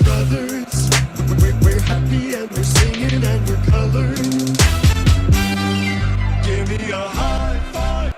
brothers. We're happy and we're singing and we're colored. Give me a high five.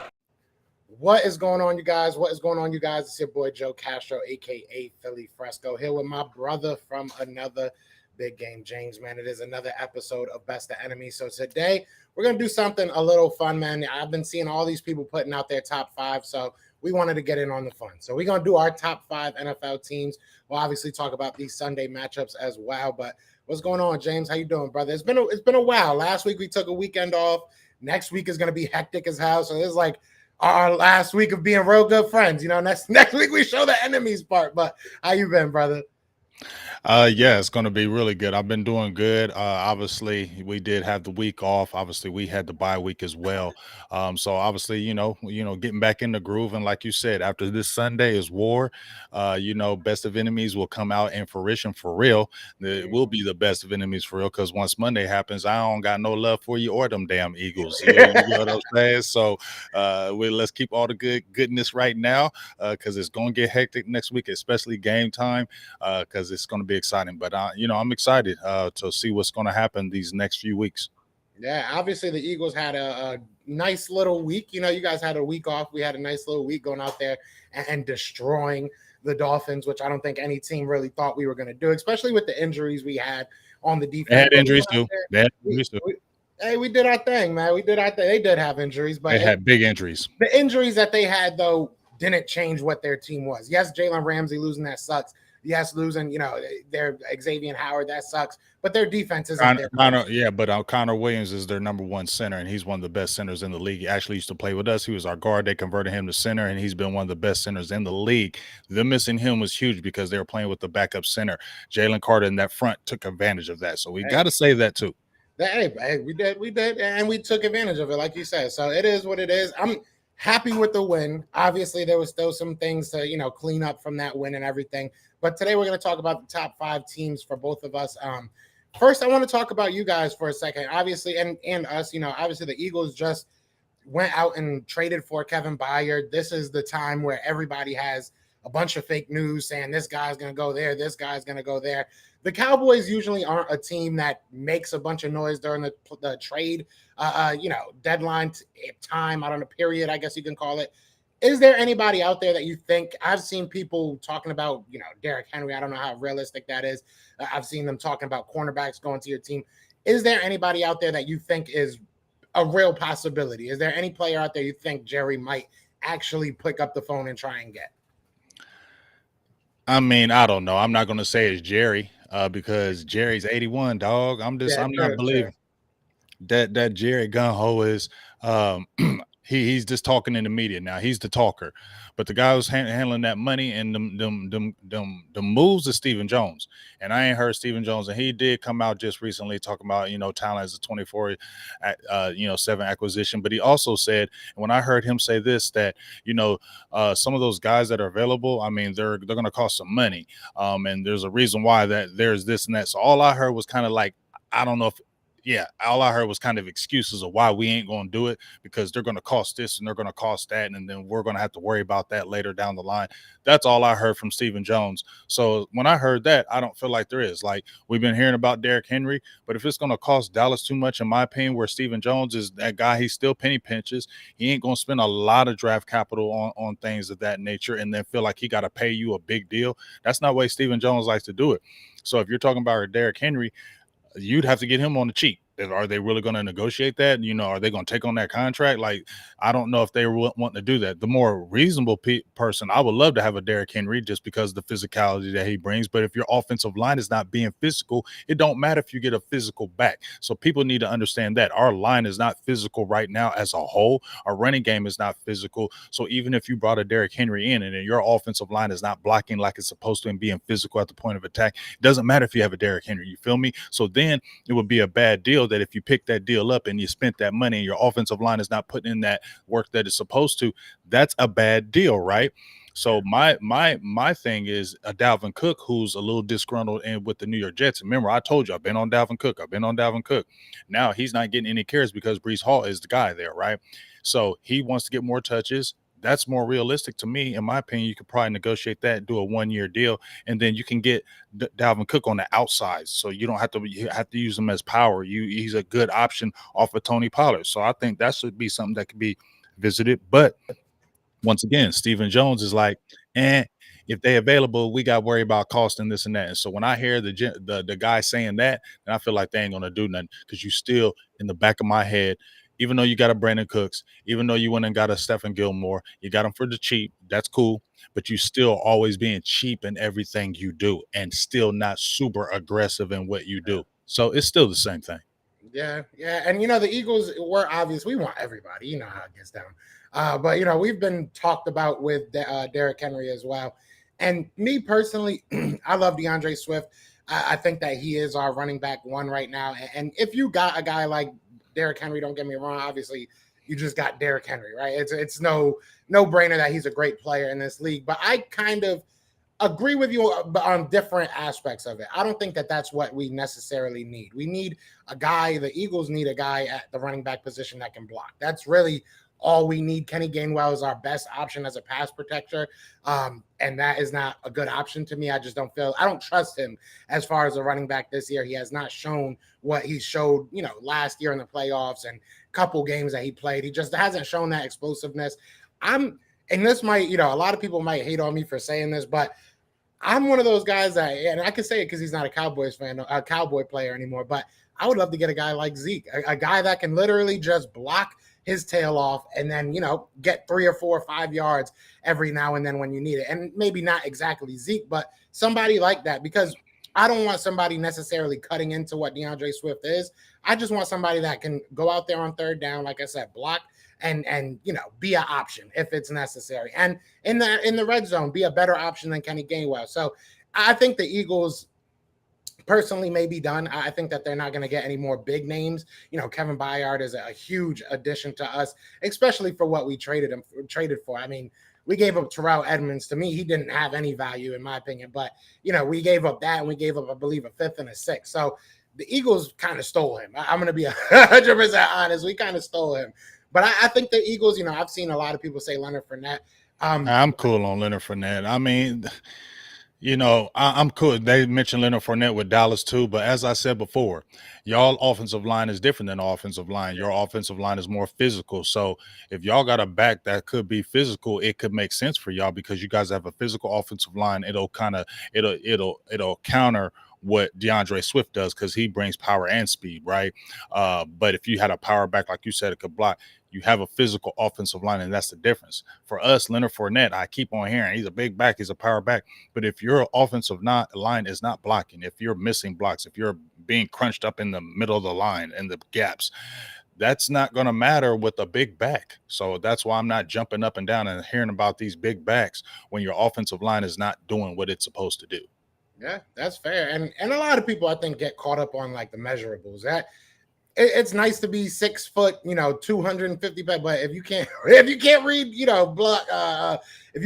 What is going on, you guys? What is going on, you guys? It's your boy Joe Castro, aka Philly Fresco, here with my brother from another big game, James. Man, it is another episode of Best of Enemy. So today we're gonna do something a little fun, man. I've been seeing all these people putting out their top five, so we wanted to get in on the fun. So we're gonna do our top five NFL teams. We'll obviously talk about these Sunday matchups as well. But what's going on, James? How you doing, brother? It's been a while. Last week we took a weekend off. Next week is gonna be hectic as hell. So it's like our last week of being real good friends. You know, next week we show the enemies part. But how you been, brother? Yeah, it's going to be really good. I've been doing good. Obviously, we did have the week off. Obviously, we had the bye week as well. So obviously, getting back in the groove. And like you said, after this Sunday is war. Best of enemies will come out in fruition for real. It will be the best of enemies for real because once Monday happens, I don't got no love for you or them damn Eagles. You know what I'm saying? So let's keep all the goodness right now because it's going to get hectic next week, especially game time because it's going to be exciting. But I'm excited to see what's going to happen these next few weeks. Yeah, obviously the Eagles had a nice little week. You know, you guys had a week off. We had a nice little week going out there and destroying the Dolphins, which I don't think any team really thought we were going to do, especially with the injuries we had on the defense. They had injuries too. Hey, we did our thing, man. We did our thing. They did have injuries, but they had big injuries. The injuries that they had, though, didn't change what their team was. Yes, Jalen Ramsey losing, that sucks. Yes, losing, their Xavier Howard, that sucks. But their defense isn't there. Connor Williams is their number one center, and he's one of the best centers in the league. He actually used to play with us. He was our guard. They converted him to center, and he's been one of the best centers in the league. Them missing him was huge because they were playing with the backup center. Jalen Carter in that front took advantage of that. So we got to say that too. Hey, we did, and we took advantage of it, like you said. So it is what it is. I'm happy with the win. Obviously, there was still some things to clean up from that win and everything. But today we're going to talk about the top five teams for both of us. First, I want to talk about you guys for a second. Obviously, and us. Obviously the Eagles just went out and traded for Kevin Byard. This is the time where everybody has a bunch of fake news saying this guy's going to go there, this guy's going to go there. The Cowboys usually aren't a team that makes a bunch of noise during the trade, deadline time. I don't know, period, I guess you can call it. Is there anybody out there that you think – I've seen people talking about, Derrick Henry. I don't know how realistic that is. I've seen them talking about cornerbacks going to your team. Is there anybody out there that you think is a real possibility? Is there any player out there you think Jerry might actually pick up the phone and try and get? I mean, I don't know. I'm not going to say it's Jerry because Jerry's 81, dog. I'm not believing that Jerry gung-ho is he's just talking in the media now. He's the talker. But the guy who's handling that money and the moves is Stephen Jones. And I ain't heard Stephen Jones. And he did come out just recently talking about, talent as a 24-7 acquisition. But he also said, and when I heard him say this, that, some of those guys that are available, I mean, they're going to cost some money. And there's a reason why that there's this and that. So all I heard was kind of like, I don't know if, all I heard was kind of excuses of why we ain't going to do it because they're going to cost this and they're going to cost that. And then we're going to have to worry about that later down the line. That's all I heard from Stephen Jones. So when I heard that, I don't feel like there is. Like, we've been hearing about Derrick Henry, but if it's going to cost Dallas too much, in my opinion, where Stephen Jones is that guy, he still penny pinches. He ain't going to spend a lot of draft capital on things of that nature and then feel like he got to pay you a big deal. That's not the way Stephen Jones likes to do it. So if you're talking about Derrick Henry, you'd have to get him on the cheap. Are they really going to negotiate that? Are they going to take on that contract? Like, I don't know if they want to do that. The more reasonable person, I would love to have a Derrick Henry just because of the physicality that he brings. But if your offensive line is not being physical, it don't matter if you get a physical back. So people need to understand that our line is not physical right now as a whole. Our running game is not physical. So even if you brought a Derrick Henry in and then your offensive line is not blocking like it's supposed to and being physical at the point of attack, it doesn't matter if you have a Derrick Henry. You feel me? So then it would be a bad deal that if you pick that deal up and you spent that money and your offensive line is not putting in that work that it's supposed to, that's a bad deal, right? So my thing is a Dalvin Cook who's a little disgruntled and with the New York Jets. Remember, I told you I've been on Dalvin Cook. Now he's not getting any carries because Breece Hall is the guy there, right? So he wants to get more touches. that's more realistic to me. In my opinion, you could probably negotiate that, do a 1 year deal, and then you can get Dalvin Cook on the outside, so you don't have to use him as power. He's a good option off of Tony Pollard. So I think that should be something that could be visited. But once again, Stephen Jones is like, and if they available, we got to worry about cost and this and that. And so when I hear the guy saying that, then I feel like they ain't gonna do nothing, because you still in the back of my head, even though you got a Brandon Cooks, even though you went and got a Stephen Gilmore, you got him for the cheap. That's cool, but you still always being cheap in everything you do, and still not super aggressive in what you do. So it's still the same thing. Yeah, yeah, and the Eagles were obvious. We want everybody. You know how it gets down. But we've been talked about with Derrick Henry as well. And me personally, I love DeAndre Swift. I think that he is our running back one right now. And if you got a guy like Derrick Henry, don't get me wrong, obviously you just got Derrick Henry, right? It's no brainer that he's a great player in this league. But I kind of agree with you on different aspects of it. I don't think that that's what we necessarily need. We need a guy. The Eagles need a guy at the running back position that can block. That's really all we need. Kenny Gainwell is our best option as a pass protector, and that is not a good option to me. I don't trust him as far as a running back this year. He has not shown what he showed, last year in the playoffs and couple games that he played. He just hasn't shown that explosiveness. And this might, a lot of people might hate on me for saying this, but I'm one of those guys that, and I can say it because he's not a Cowboys fan, a Cowboy player anymore, but I would love to get a guy like Zeke, a guy that can literally just block his tail off and then, get 3 or 4 or 5 yards every now and then when you need it. And maybe not exactly Zeke, but somebody like that, because I don't want somebody necessarily cutting into what DeAndre Swift is. I just want somebody that can go out there on third down, like I said, block and be an option if it's necessary. And in the red zone, be a better option than Kenny Gainwell. So I think the Eagles personally may be done. I think that they're not going to get any more big names. Kevin Byard is a huge addition to us, especially for what we traded for. I mean, we gave up Terrell Edmonds. To me, he didn't have any value in my opinion, but we gave up that, and we gave up, I believe, a 5th and a 6th. So the Eagles kind of stole him. I'm going to be 100% honest. We kind of stole him. But I think the Eagles, I've seen a lot of people say Leonard Fournette. I'm cool on Leonard Fournette. I mean, I'm cool. They mentioned Leonard Fournette with Dallas too, but as I said before, y'all offensive line is different than offensive line. Your offensive line is more physical. So if y'all got a back that could be physical, it could make sense for y'all, because you guys have a physical offensive line. It'll counter what DeAndre Swift does, because he brings power and speed, right? But if you had a power back, like you said, it could block. You have a physical offensive line, and that's the difference. For us, Leonard Fournette, I keep on hearing he's a big back, he's a power back. But if your offensive line is not blocking, if you're missing blocks, if you're being crunched up in the middle of the line and the gaps, that's not going to matter with a big back. So that's why I'm not jumping up and down and hearing about these big backs when your offensive line is not doing what it's supposed to do. Yeah, that's fair. And a lot of people, I think, get caught up on like the measurables. It's nice to be 6 foot, 250 pounds, but if you can't read, if you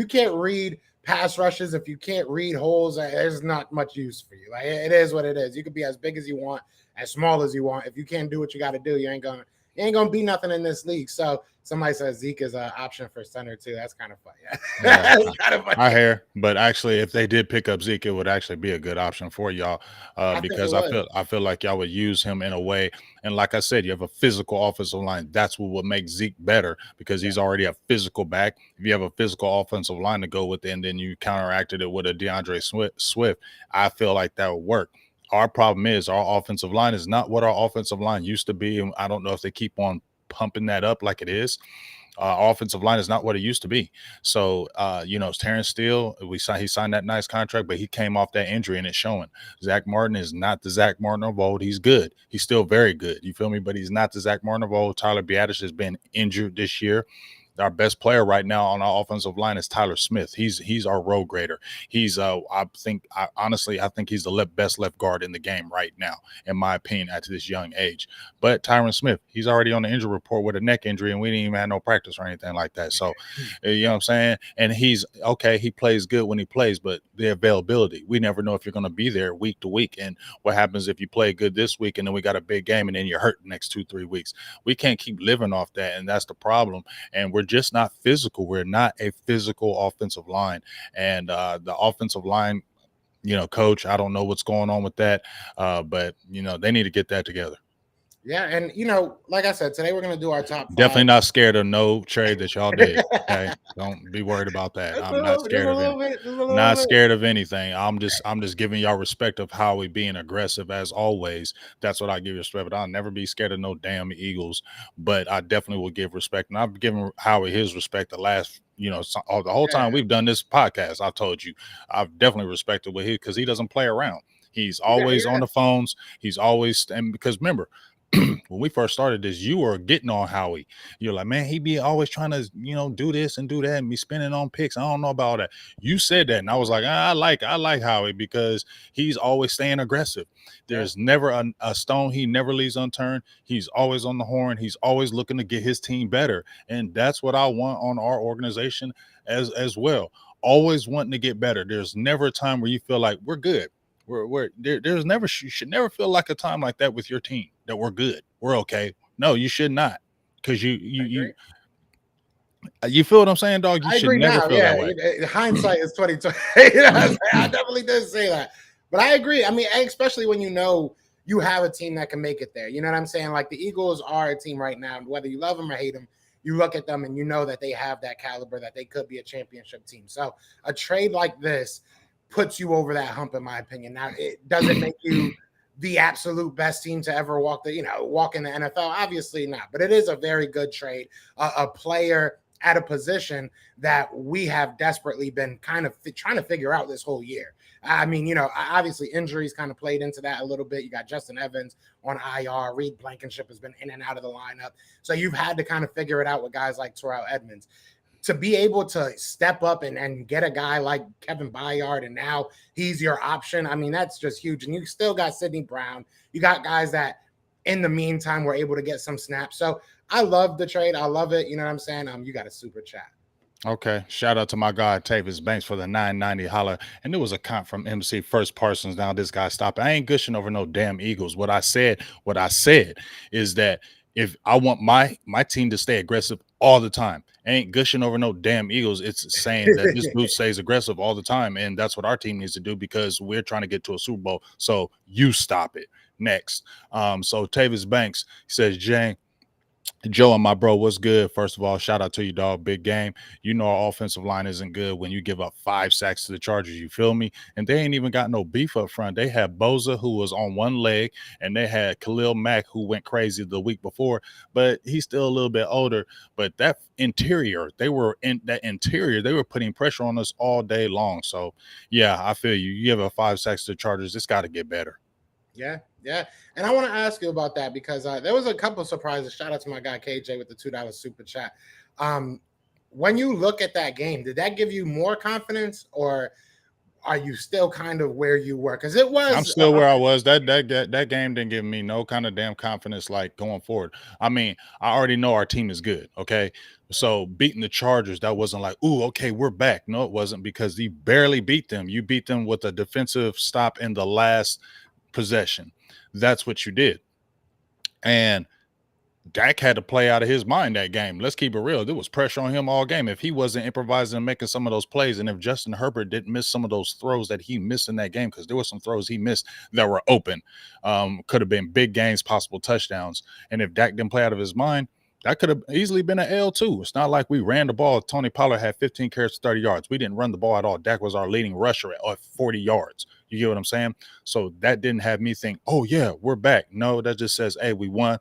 can't read pass rushes, if you can't read holes, there's not much use for you. Like, it is what it is. You could be as big as you want, as small as you want. If you can't do what you got to do, you ain't gonna be nothing in this league. So somebody says Zeke is an option for center too. That's kind of funny. Yeah, that's kind of funny. I hear, but actually, if they did pick up Zeke, it would actually be a good option for y'all, because I feel like y'all would use him in a way. And like I said, you have a physical offensive line. That's what would make Zeke better, because he's already a physical back. If you have a physical offensive line to go with it, and then you counteracted it with a DeAndre Swift, I feel like that would work. Our problem is our offensive line is not what our offensive line used to be, and I don't know if they keep on pumping that up like it is. Our offensive line is not what it used to be. So, Terrence Steele, he signed that nice contract, but he came off that injury and it's showing. Zach Martin is not the Zach Martin of old. He's good. He's still very good. You feel me? But he's not the Zach Martin of old. Tyler Biadasz has been injured this year. Our best player right now on our offensive line is Tyler Smith. He's our road grader. He's I think he's the best left guard in the game right now, in my opinion, at this young age. But Tyron Smith, he's already on the injury report with a neck injury, and we didn't even have no practice or anything like that. So, you know what I'm saying? And he's okay. He plays good when he plays, but the availability, we never know if you're going to be there week to week. And what happens if you play good this week and then we got a big game and then you're hurt the next 2-3 weeks? We can't keep living off that, and that's the problem. And we're we're just not physical. We're not a physical offensive line, and the offensive line, coach, I don't know what's going on with that, but they need to get that together. Yeah, and like I said, today we're gonna do our top Definitely five. not scared of no trade that y'all did. Okay, don't be worried about that. Just I'm not a scared of any. little bit, just a little Not bit. scared of anything. I'm just giving y'all respect of Howie being aggressive as always. That's what I give respect. But I'll never be scared of no damn Eagles. But I definitely will give respect, and I've given Howie his respect the last, the whole time Yeah, we've done this podcast. I've told you, I've definitely respected what he because he doesn't play around. He's yeah, always yeah. on the phones. He's always and because remember. When we first started this, you were getting on Howie. You're like, man, he be always trying to, do this and do that and be spending on picks. I don't know about that. You said that, and I was like, I like Howie because he's always staying aggressive. Yeah. There's never a stone he never leaves unturned. He's always on the horn. He's always looking to get his team better, and that's what I want on our organization as well. Always wanting to get better. There's never a time where you feel like we're good. There's never you should never feel like a time like that with your team that we're good, we're okay. No, you should not, because I agree. you feel what I'm saying, dog. You I should agree never now. feel Yeah, that way. hindsight is 2020. I definitely did say that, but I agree. I mean, especially when you have a team that can make it there. You know what I'm saying? Like the Eagles are a team right now, whether you love them or hate them. You look at them and you know that they have that caliber, that they could be a championship team. So a trade like this puts you over that hump, in my opinion. Now, it doesn't make you the absolute best team to ever walk in the NFL. Obviously not, but it is a very good trade. A player at a position that we have desperately been kind of trying to figure out this whole year. I mean, obviously injuries kind of played into that a little bit. You got Justin Evans on IR. Reed Blankenship has been in and out of the lineup. So you've had to kind of figure it out with guys like Terrell Edmonds. To be able to step up and get a guy like Kevin Byard, and now he's your option. I mean, that's just huge. And you still got Sidney Brown. You got guys that in the meantime were able to get some snaps. So I love the trade. I love it. You know what I'm saying? You got a super chat. Okay. Shout out to my guy Tavis Banks for the 990 holler. And there was a comp from MC First Parsons. Now this guy stopped. I ain't gushing over no damn Eagles. What I said is that if I want my team to stay aggressive all the time, I ain't gushing over no damn Eagles. It's saying that this dude stays aggressive all the time. And that's what our team needs to do because we're trying to get to a Super Bowl. So you stop it. Next. So Tavis Banks says, Joe and my bro, what's good? First of all, shout out to you, dog. Big game. You know our offensive line isn't good when you give up 5 sacks to the Chargers. You feel me? And they ain't even got no beef up front. They had Boza, who was on one leg, and they had Khalil Mack, who went crazy the week before, but he's still a little bit older. But that interior, they were putting pressure on us all day long. So, yeah, I feel you. You give up 5 sacks to the Chargers, it's got to get better. Yeah, yeah. And I want to ask you about that because there was a couple of surprises. Shout out to my guy KJ with the $2 super chat. When you look at that game, did that give you more confidence, or are you still kind of where you were? Because it was. I'm still where I was. That game didn't give me no kind of damn confidence like going forward. I mean, I already know our team is good. Okay. So beating the Chargers, that wasn't like, ooh, okay, we're back. No, it wasn't, because you barely beat them. You beat them with a defensive stop in the last possession. That's what you did. And Dak had to play out of his mind that game. Let's keep it real. There was pressure on him all game. If he wasn't improvising and making some of those plays, and if Justin Herbert didn't miss some of those throws that he missed in that game, because there were some throws he missed that were open, could have been big gains, possible touchdowns. And if Dak didn't play out of his mind, that could have easily been an L too. It's not like we ran the ball. Tony Pollard had 15 carries, 30 yards. We didn't run the ball at all. Dak was our leading rusher at 40 yards. You get what I'm saying? So that didn't have me think, oh yeah, we're back. No, that just says, hey, we won.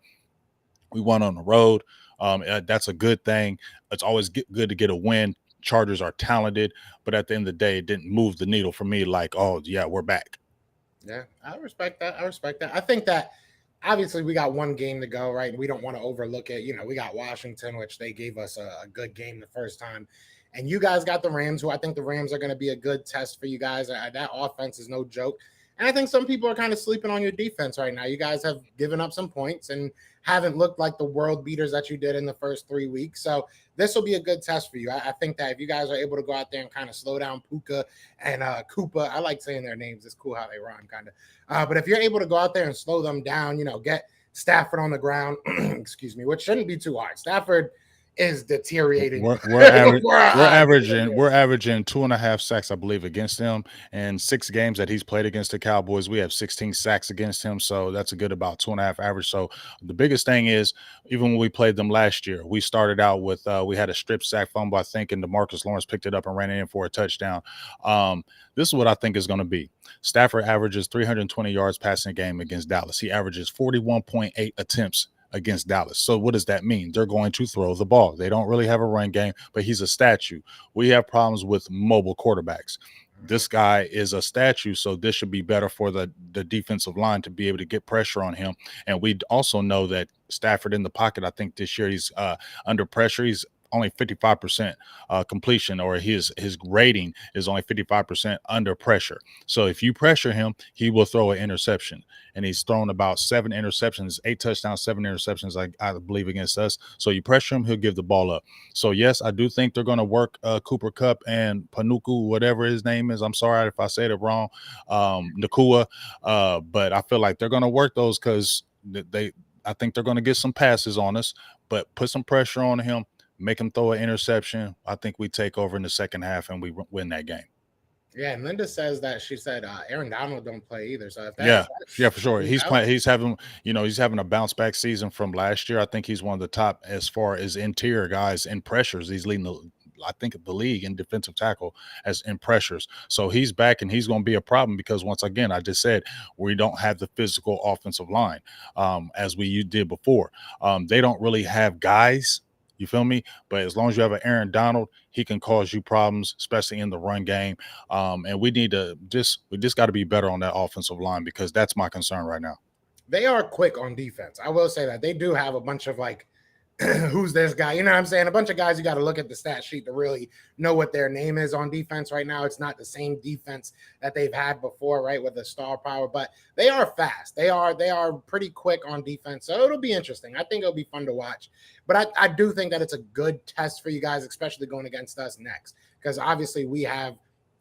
We won on the road. That's a good thing. It's always good to get a win. Chargers are talented, but at the end of the day, it didn't move the needle for me like, oh, yeah, we're back. Yeah, I respect that. I think that obviously we got one game to go, right? We don't want to overlook it. We got Washington, which they gave us a good game the first time. And you guys got the Rams, who I think the Rams are going to be a good test for you guys. That offense is no joke. And I think some people are kind of sleeping on your defense right now. You guys have given up some points and haven't looked like the world beaters that you did in the first 3 weeks. So this will be a good test for you. I think that if you guys are able to go out there and kind of slow down Puka and Koopa, I like saying their names. It's cool how they rhyme, kind of. But if you're able to go out there and slow them down, get Stafford on the ground, excuse me, which shouldn't be too hard. Stafford, is deteriorating. We're average. before our We're eyes. averaging. We're averaging 2.5 sacks, I believe, against him. And 6 games that he's played against the Cowboys, we have 16 sacks against him. So that's a good about 2.5 average. So the biggest thing is, even when we played them last year, we started out with we had a strip sack fumble, I think, and DeMarcus Lawrence picked it up and ran it in for a touchdown. This is what I think is going to be. Stafford averages 320 yards passing a game against Dallas. He averages 41.8 attempts against Dallas. So what does that mean? They're going to throw the ball. They don't really have a run game, but he's a statue. We have problems with mobile quarterbacks. This guy is a statue, so this should be better for the defensive line to be able to get pressure on him. And we also know that Stafford in the pocket, I think this year he's under pressure. He's only 55% completion, or his rating is only 55% under pressure. So if you pressure him, he will throw an interception. And he's thrown about 7 interceptions, 8 touchdowns, 7 interceptions, I believe, against us. So you pressure him, he'll give the ball up. So yes, I do think they're going to work Cooper Kupp and Panuku, whatever his name is. I'm sorry if I said it wrong, Nakua. But I feel like they're going to work those because I think they're going to get some passes on us, but put some pressure on him. Make him throw an interception. I think we take over in the second half and we win that game. Yeah, and Linda says that she said Aaron Donald don't play either. So if yeah, for sure. He's playing. He's having a bounce back season from last year. I think he's one of the top as far as interior guys in pressures. He's leading the league in defensive tackle as in pressures. So he's back and he's going to be a problem because once again, I just said we don't have the physical offensive line as we did before. They don't really have guys. You feel me? But as long as you have an Aaron Donald, he can cause you problems, especially in the run game. And we just got to be better on that offensive line because that's my concern right now. They are quick on defense. I will say that they do have a bunch of who's this guy? You know what I'm saying? A bunch of guys you got to look at the stat sheet to really know what their name is on defense right now. It's not the same defense that they've had before, right? With the star power, but they are fast. They are pretty quick on defense. So it'll be interesting. I think it'll be fun to watch. But I do think that it's a good test for you guys, especially going against us next, because obviously we have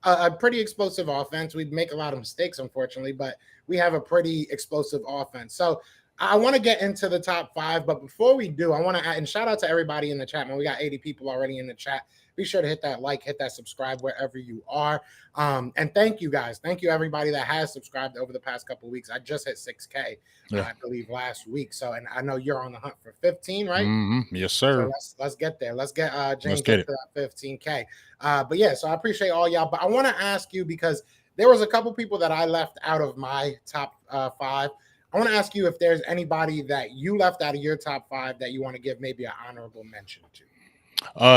a pretty explosive offense. We make a lot of mistakes, unfortunately, but we have a pretty explosive offense. So I want to get into the top 5, but before we do, I want to add, and shout out to everybody in the chat, man. We got 80 people already in the chat. Be sure to hit that like, hit that subscribe wherever you are. And thank you guys. Thank you everybody that has subscribed over the past couple of weeks. I just hit 6K, I believe last week. So, and I know you're on the hunt for 15, right? Mm-hmm. Yes, sir. So let's get there. Let's get James up to that 15K. But yeah, so I appreciate all y'all. But I want to ask you, because there was a couple people that I left out of my top 5. I want to ask you if there's anybody that you left out of your top 5 that you want to give maybe an honorable mention to.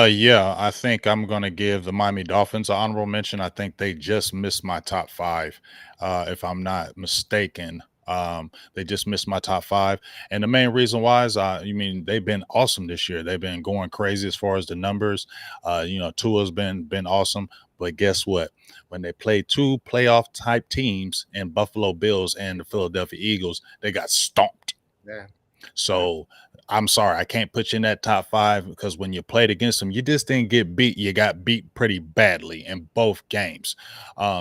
Yeah, I think I'm going to give the Miami Dolphins an honorable mention. I think they just missed my top 5, if I'm not mistaken. They just missed my top 5, and the main reason why is they've been awesome this year. They've been going crazy as far as the numbers. Tua's been awesome, but guess what? When they played 2 playoff type teams in Buffalo Bills and the Philadelphia Eagles, they got stomped. Yeah. So I'm sorry, I can't put you in that top 5 because when you played against them, you just didn't get beat. You got beat pretty badly in both games.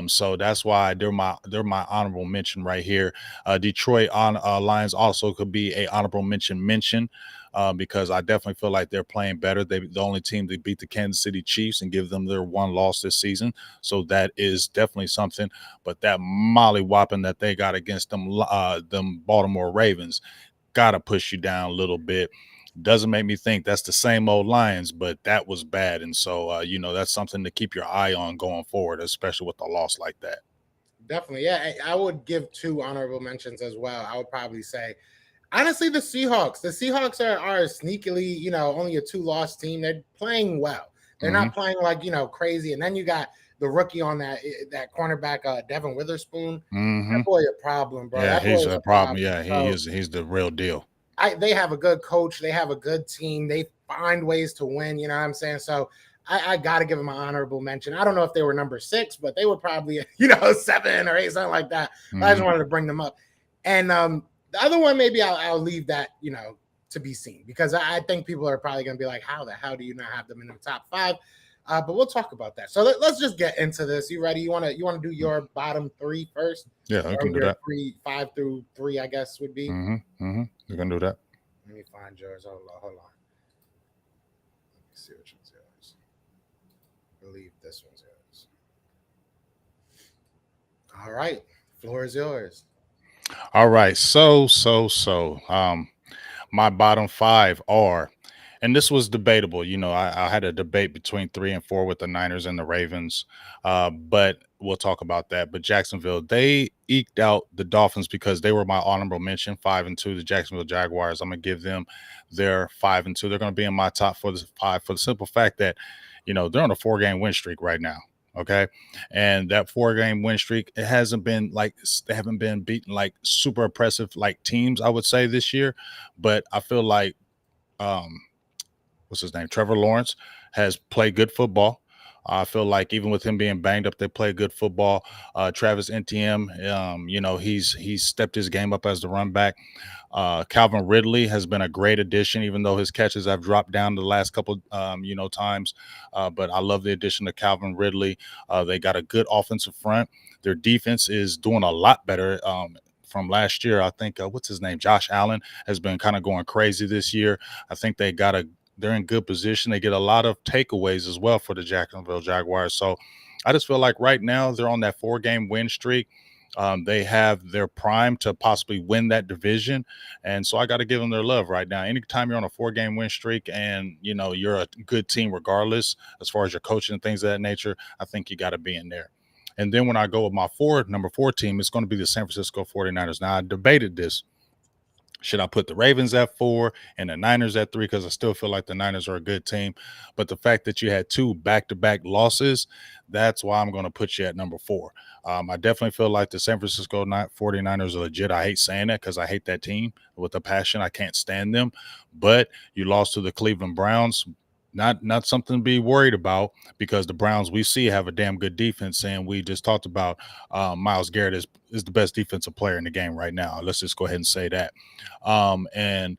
So that's why they're my honorable mention right here. Detroit Lions also could be a honorable mention because I definitely feel like they're playing better. They're the only team that beat the Kansas City Chiefs and give them their 1 loss this season. So that is definitely something. But that mollywhopping that they got against them Baltimore Ravens gotta push you down a little bit. Doesn't make me think that's the same old Lions, but that was bad. And so, that's something to keep your eye on going forward, especially with a loss like that. Definitely. Yeah, I would give 2 honorable mentions as well. I would probably say, honestly, the Seahawks. The Seahawks are sneakily, only a 2-loss team. They're playing well. They're not playing crazy. And then you got the rookie on that cornerback, Devin Witherspoon. Mm-hmm. That boy a problem, bro. Yeah, he's a problem. Yeah, So, he is. He's the real deal. They have a good coach. They have a good team. They find ways to win. You know what I'm saying? So I got to give them an honorable mention. I don't know if they were number 6, but they were probably, 7 or 8, something like that. Mm-hmm. I just wanted to bring them up. And the other one, maybe I'll leave that, to be seen, because I think people are probably going to be like, how the hell do you not have them in the top 5? But we'll talk about that. So let's just get into this. You ready? You want to do your bottom 3 first? Yeah, I can do that. 5 through 3, I guess, would be. Mm-hmm. Mm-hmm. You can do that. Let me find yours. Hold on. see which one's yours. I believe this one's yours. All right. Floor is yours. All right. So, my bottom five are, and this was debatable. I had a debate between 3 and 4 with the Niners and the Ravens, but we'll talk about that. But Jacksonville, they eked out the Dolphins because they were my honorable mention, 5-2. The Jacksonville Jaguars, I'm gonna give them their 5-2. They're gonna be in my top for the five for the simple fact that, they're on a 4-game win streak right now. Okay. And that 4-game win streak, it hasn't been like they haven't been beaten like super oppressive like teams, I would say, this year. But I feel like um what's his name? Trevor Lawrence has played good football. I feel like even with him being banged up, they play good football. Travis NTM, he's stepped his game up as the run back. Calvin Ridley has been a great addition, even though his catches have dropped down the last couple, times. But I love the addition of Calvin Ridley. They got a good offensive front. Their defense is doing a lot better. From last year, I think what's his name, Josh Allen, has been kind of going crazy this year. I think they're in good position. They get a lot of takeaways as well for the Jacksonville Jaguars. So I just feel like right now they're on that 4-game win streak. They have their prime to possibly win that division. And so I got to give them their love right now. Anytime you're on a 4-game win streak and, you're a good team regardless, as far as your coaching and things of that nature, I think you got to be in there. And then when I go with my number 4 team, it's going to be the San Francisco 49ers. Now, I debated this. Should I put the Ravens at 4 and the Niners at 3? Because I still feel like the Niners are a good team. But the fact that you had 2 back-to-back losses, that's why I'm going to put you at number 4. I definitely feel like the San Francisco 49ers are legit. I hate saying that because I hate that team with a passion. I can't stand them. But you lost to the Cleveland Browns. Not something to be worried about because the Browns we see have a damn good defense, and we just talked about Myles Garrett is the best defensive player in the game right now. Let's just go ahead and say that. And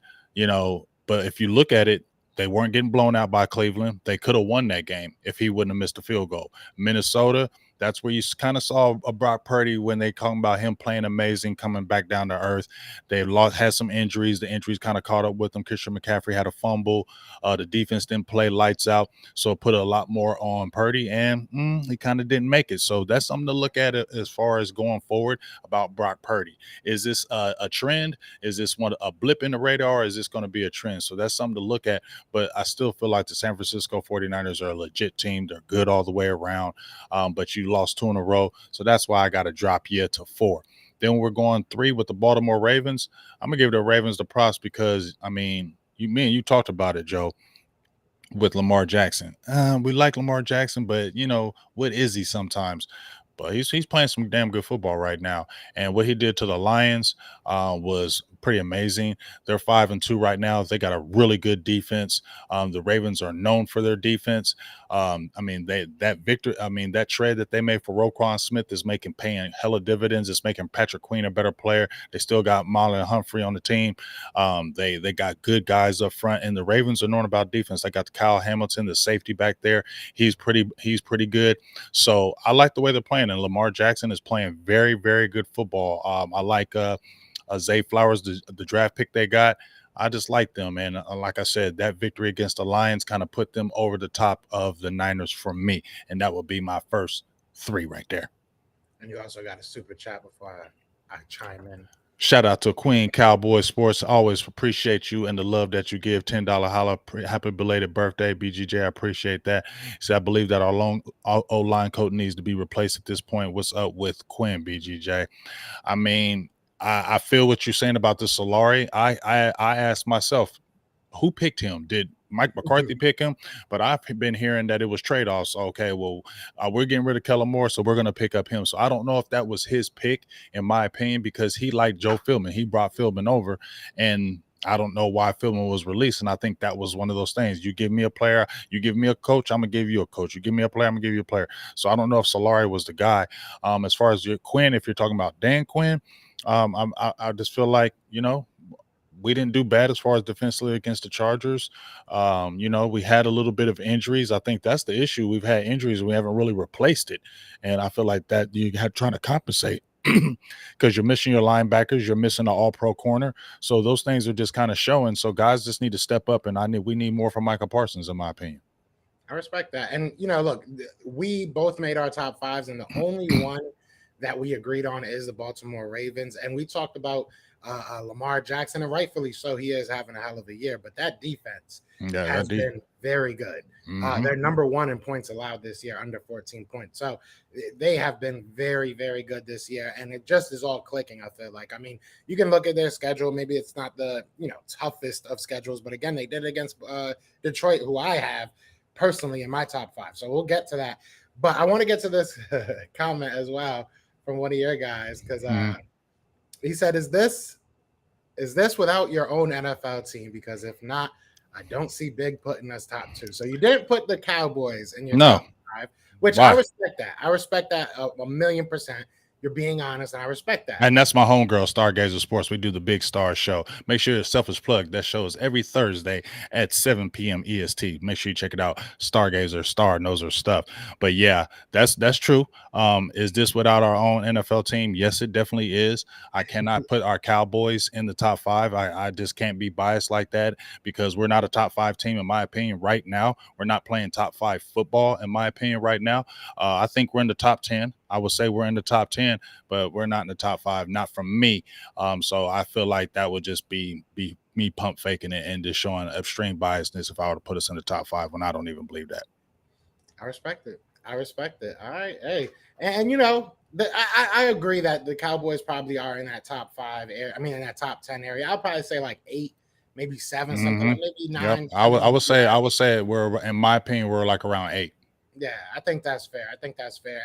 but if you look at it, they weren't getting blown out by Cleveland. They could have won that game if he wouldn't have missed a field goal. Minnesota, that's where you kind of saw a Brock Purdy when they talking about him playing amazing, coming back down to earth. They had some injuries. The injuries kind of caught up with them. Christian McCaffrey had a fumble. The defense didn't play lights out, so it put a lot more on Purdy, and he kind of didn't make it. So that's something to look at as far as going forward about Brock Purdy. Is this a trend? Is this a blip in the radar? Or is this going to be a trend? So that's something to look at. But I still feel like the San Francisco 49ers are a legit team. They're good all the way around. But you lost 2 in a row. So that's why I got to drop you to 4. Then we're going 3 with the Baltimore Ravens. I'm going to give the Ravens the props because, you talked about it, Joe, with Lamar Jackson. We like Lamar Jackson, but, what is he sometimes? But he's playing some damn good football right now. And what he did to the Lions was pretty amazing. They're 5-2 right now. They got a really good defense. The Ravens are known for their defense. That trade that they made for Roquan Smith is paying hella dividends. It's making Patrick Queen a better player. They still got Marlon Humphrey on the team. They got good guys up front, and the Ravens are known about defense. They got Kyle Hamilton, the safety back there. He's pretty good. So I like the way they're playing, and Lamar Jackson is playing very, very good football. I like Zay Flowers, the draft pick they got. I just like them, and like I said, that victory against the Lions kind of put them over the top of the Niners for me, and that would be my first 3 right there. And you also got a super chat before I chime in. Shout out to Queen Cowboys Sports. Always appreciate you and the love that you give. $10 holla. Happy belated birthday, BGJ. I appreciate that. So I believe that our O-line coach needs to be replaced at this point. What's up with Quinn, BGJ? I feel what you're saying about the Solari. I asked myself, who picked him? Did Mike McCarthy pick him? But I've been hearing that it was trade-offs. Okay, well, we're getting rid of Kellen Moore, so we're going to pick up him. So I don't know if that was his pick, in my opinion, because he liked Joe Philbin. He brought Philbin over, and I don't know why Philbin was released. And I think that was one of those things. You give me a player, you give me a coach, I'm going to give you a coach. You give me a player, I'm going to give you a player. So I don't know if Solari was the guy. As far as your Quinn, if you're talking about Dan Quinn, I just feel like, we didn't do bad as far as defensively against the Chargers. We had a little bit of injuries. I think that's the issue. We've had injuries. We haven't really replaced it. And I feel like that you have trying to compensate because you're missing your linebackers. You're missing an all-pro corner. So those things are just kind of showing. So guys just need to step up, and we need more from Michael Parsons, in my opinion. I respect that. And, look, we both made our top fives, and the only one that we agreed on is the Baltimore Ravens. And we talked about Lamar Jackson, and rightfully so, he is having a hell of a year. But that defense Yeah, has been very good. They're number one in points allowed this year, under 14 points. So they have been very, very good this year. And it just is all clicking, I feel like. I mean, you can look at their schedule. Maybe it's not the, toughest of schedules. But again, they did it against Detroit, who I have personally in my top five. So we'll get to that. But I want to get to this comment as well from one of your guys, because he said, is this without your own NFL team? Because if not, I don't see Big putting us top two. So you didn't put the Cowboys in your top five, which I respect that. I respect that a million percent. You're being honest, and I respect that. And that's my homegirl, Stargazer Sports. We do the Big Star Show. Make sure your self is plugged. That show is every Thursday at 7 p.m. EST. Make sure you check it out. Stargazer, Star knows her stuff. But yeah, that's true. Is this without our own NFL team? Yes, it definitely is. I cannot put our Cowboys in the top five. I just can't be biased like that, because we're not a top five team, in my opinion, right now. We're not playing top five football, in my opinion, right now. I think we're in the top 10. I would say we're in the top 10, but we're not in the top five, not from me. So I feel like that would just be me pump faking it and just showing extreme biasness if I were to put us in the top five when I don't even believe that. I respect it. All right. Hey, and I agree that the Cowboys probably are in that top five area. I mean, in that top 10 area. I'll probably say like 8, maybe 7, something like maybe 9. Yep. I would say we're, in my opinion, we're like around 8. Yeah, I think that's fair.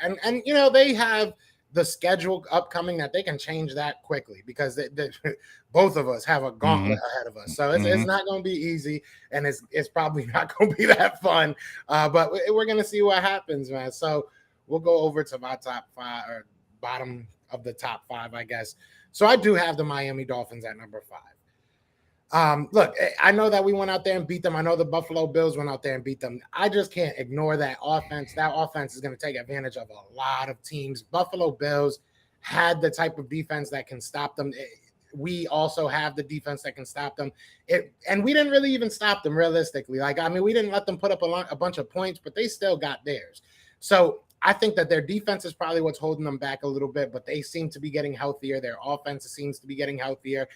And they have the schedule upcoming that they can change that quickly, because they both of us have a gauntlet ahead of us. So it's not going to be easy, and it's probably not going to be that fun. But we're going to see what happens, man. So we'll go over to my top five, or bottom of the top five, I guess. So I do have the Miami Dolphins at number 5. Look, I know that we went out there and beat them. I know the Buffalo Bills went out there and beat them. I just can't ignore that offense. That offense is going to take advantage of a lot of teams. Buffalo Bills had the type of defense that can stop them. We also have the defense that can stop them. And we didn't really even stop them realistically. We didn't let them put up a bunch of points, but they still got theirs. So I think that their defense is probably what's holding them back a little bit, but they seem to be getting healthier. Their offense seems to be getting healthier.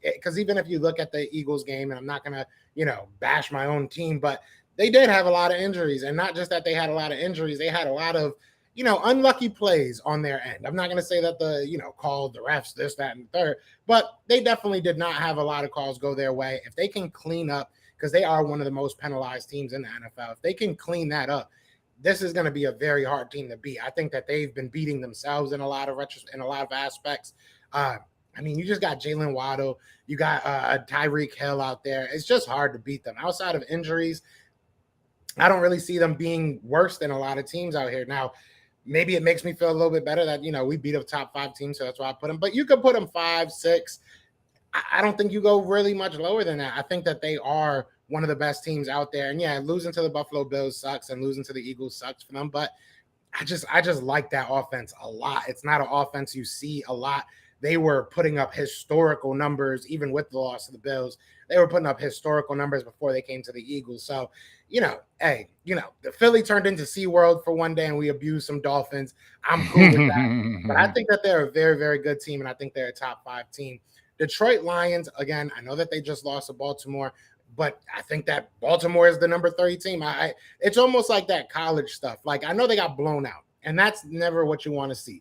Because even if you look at the Eagles game, and I'm not going to, bash my own team, but they did have a lot of injuries. And not just that they had a lot of injuries, they had a lot of, unlucky plays on their end. I'm not going to say that called the refs, this, that, and third, but they definitely did not have a lot of calls go their way. If they can clean up, because they are one of the most penalized teams in the NFL, if they can clean that up, this is going to be a very hard team to beat. I think that they've been beating themselves in a lot of aspects. You just got Jalen Waddle, you got Tyreek Hill out there. It's just hard to beat them. Outside of injuries, I don't really see them being worse than a lot of teams out here. Now, maybe it makes me feel a little bit better that we beat a top 5 team, so that's why I put them. But you could put them 5, 6. I don't think you go really much lower than that. I think that they are one of the best teams out there. And yeah, losing to the Buffalo Bills sucks, and losing to the Eagles sucks for them. But I just like that offense a lot. It's not an offense you see a lot. They were putting up historical numbers, even with the loss of the Bills. They were putting up historical numbers before they came to the Eagles. So, the Philly turned into SeaWorld for one day, and we abused some Dolphins. I'm cool with that. But I think that they're a very, very good team, and I think they're a top 5 team. Detroit Lions, again, I know that they just lost to Baltimore, but I think that Baltimore is the number 30 team. It's almost like that college stuff. I know they got blown out, and that's never what you want to see.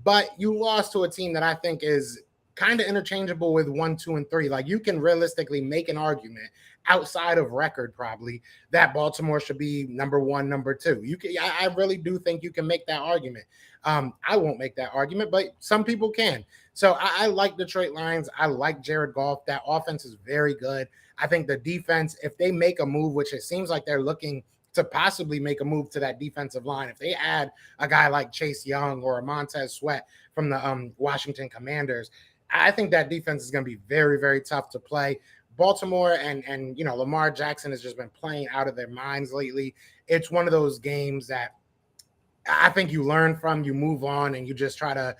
But you lost to a team that I think is kind of interchangeable with 1, 2, and 3. You can realistically make an argument outside of record, probably, that Baltimore should be number 1, number 2. I really do think you can make that argument. I won't make that argument, but some people can. So I like Detroit Lions. I like Jared Goff. That offense is very good. I think the defense, if they make a move, which it seems like they're looking to possibly make a move to that defensive line, if they add a guy like Chase Young or a Montez Sweat from the Washington Commanders, I think that defense is going to be very, very tough to play. Baltimore and Lamar Jackson has just been playing out of their minds lately. It's one of those games that I think you learn from, you move on, and you just try to,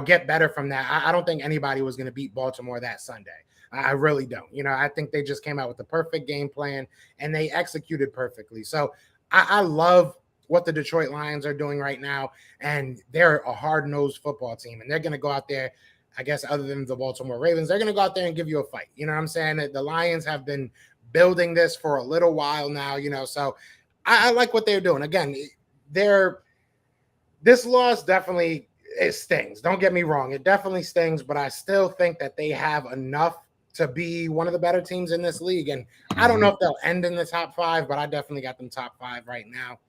get better from that. I don't think anybody was going to beat Baltimore that Sunday. I really don't. I think they just came out with the perfect game plan, and they executed perfectly. So I love what the Detroit Lions are doing right now, and they're a hard-nosed football team, and they're going to go out there. I guess other than the Baltimore Ravens, they're going to go out there and give you a fight. You know what I'm saying? The Lions have been building this for a little while now. So I like what they're doing. Again, they're this loss definitely it stings. Don't get me wrong, it definitely stings, but I still think that they have enough to be one of the better teams in this league. And I don't know if they'll end in the top 5, but I definitely got them top 5 right now.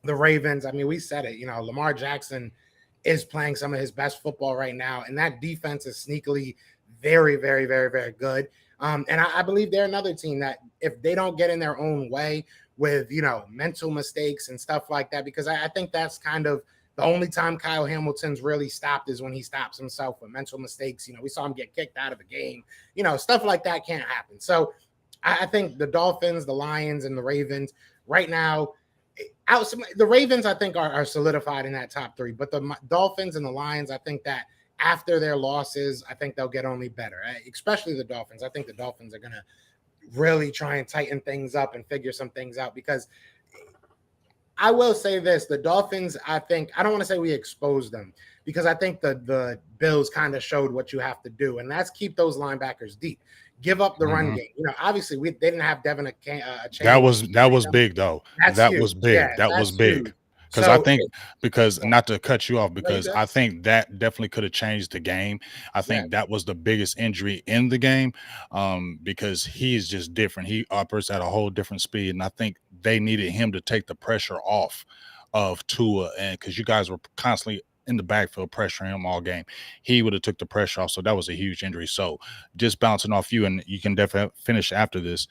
The Ravens, I mean, we said it, Lamar Jackson is playing some of his best football right now, and that defense is sneakily very, very, very, very good. And I believe they're another team that if they don't get in their own way with, mental mistakes and stuff like that, because I think that's kind of the only time Kyle Hamilton's really stopped is when he stops himself with mental mistakes. We saw him get kicked out of a game, stuff like that can't happen. So I think the Dolphins, the Lions, and the Ravens right now, the Ravens, I think, are solidified in that top 3, but the Dolphins and the Lions, I think that after their losses, I think they'll get only better, especially the Dolphins. I think the Dolphins are going to really try and tighten things up and figure some things out, because I will say this, the Dolphins, I don't want to say we exposed them, because I think the Bills kind of showed what you have to do, and that's keep those linebackers deep. Give up the run game. Obviously they didn't have Devin a chance. That was big though. That was big. Yeah, that was big. Because I think, not to cut you off, because I think that definitely could have changed the game. I think that was the biggest injury in the game, because he is just different. He operates at a whole different speed, and I think they needed him to take the pressure off of Tua, and because you guys were constantly in the backfield pressuring him all game, he would have took the pressure off. So that was a huge injury. So just bouncing off you, and you can definitely finish after this.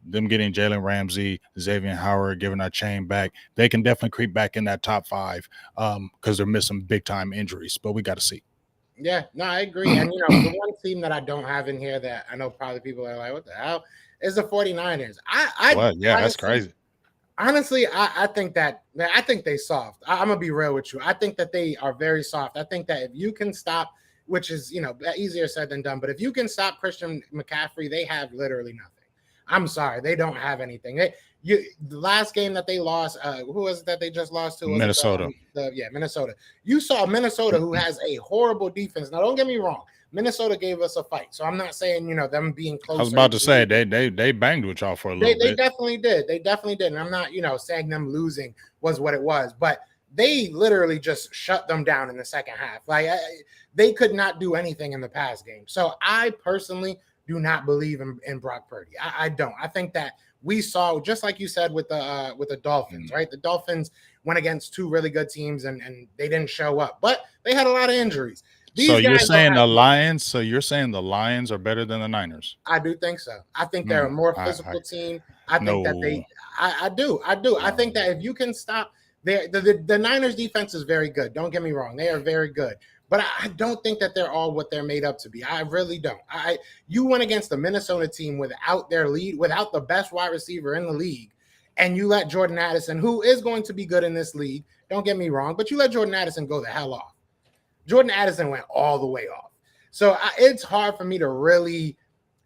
Them getting Jalen Ramsey, Xavier Howard, giving our chain back, they can definitely creep back in that top 5 because they're missing big time injuries. But we got to see. Yeah, no, I agree. And the one team that I don't have in here that I know probably people are like, what the hell, is the 49ers. Honestly, that's crazy. Honestly, I think they soft. I'm gonna be real with you. I think that they are very soft. I think that if you can stop, which is easier said than done, but if you can stop Christian McCaffrey, they have literally nothing. I'm sorry, they don't have anything. The last game that they lost, who was it that they just lost to? Minnesota. Minnesota. You saw Minnesota, who has a horrible defense. Now, don't get me wrong. Minnesota gave us a fight, so I'm not saying them being close. I was about to say they banged with y'all for a little bit. They definitely did. They definitely did. And I'm not saying them losing was what it was, but they literally just shut them down in the second half. Like they could not do anything in the pass game. So I personally do not believe in Brock Purdy. I don't. I think that we saw, just like you said with the Dolphins, right? The Dolphins went against 2 really good teams and they didn't show up, but they had a lot of injuries. So you're saying the Lions? So you're saying the Lions are better than the Niners? I do think so. I think they're a more physical team. I think that I do. I think that if you can stop the Niners defense is very good. Don't get me wrong. They are very good. But I don't think that they're all what they're made up to be. I really don't. You went against the Minnesota team without their lead, without the best wide receiver in the league, and you let Jordan Addison, who is going to be good in this league, don't get me wrong, but you let Jordan Addison go the hell off. Jordan Addison went all the way off. So it's hard for me to really,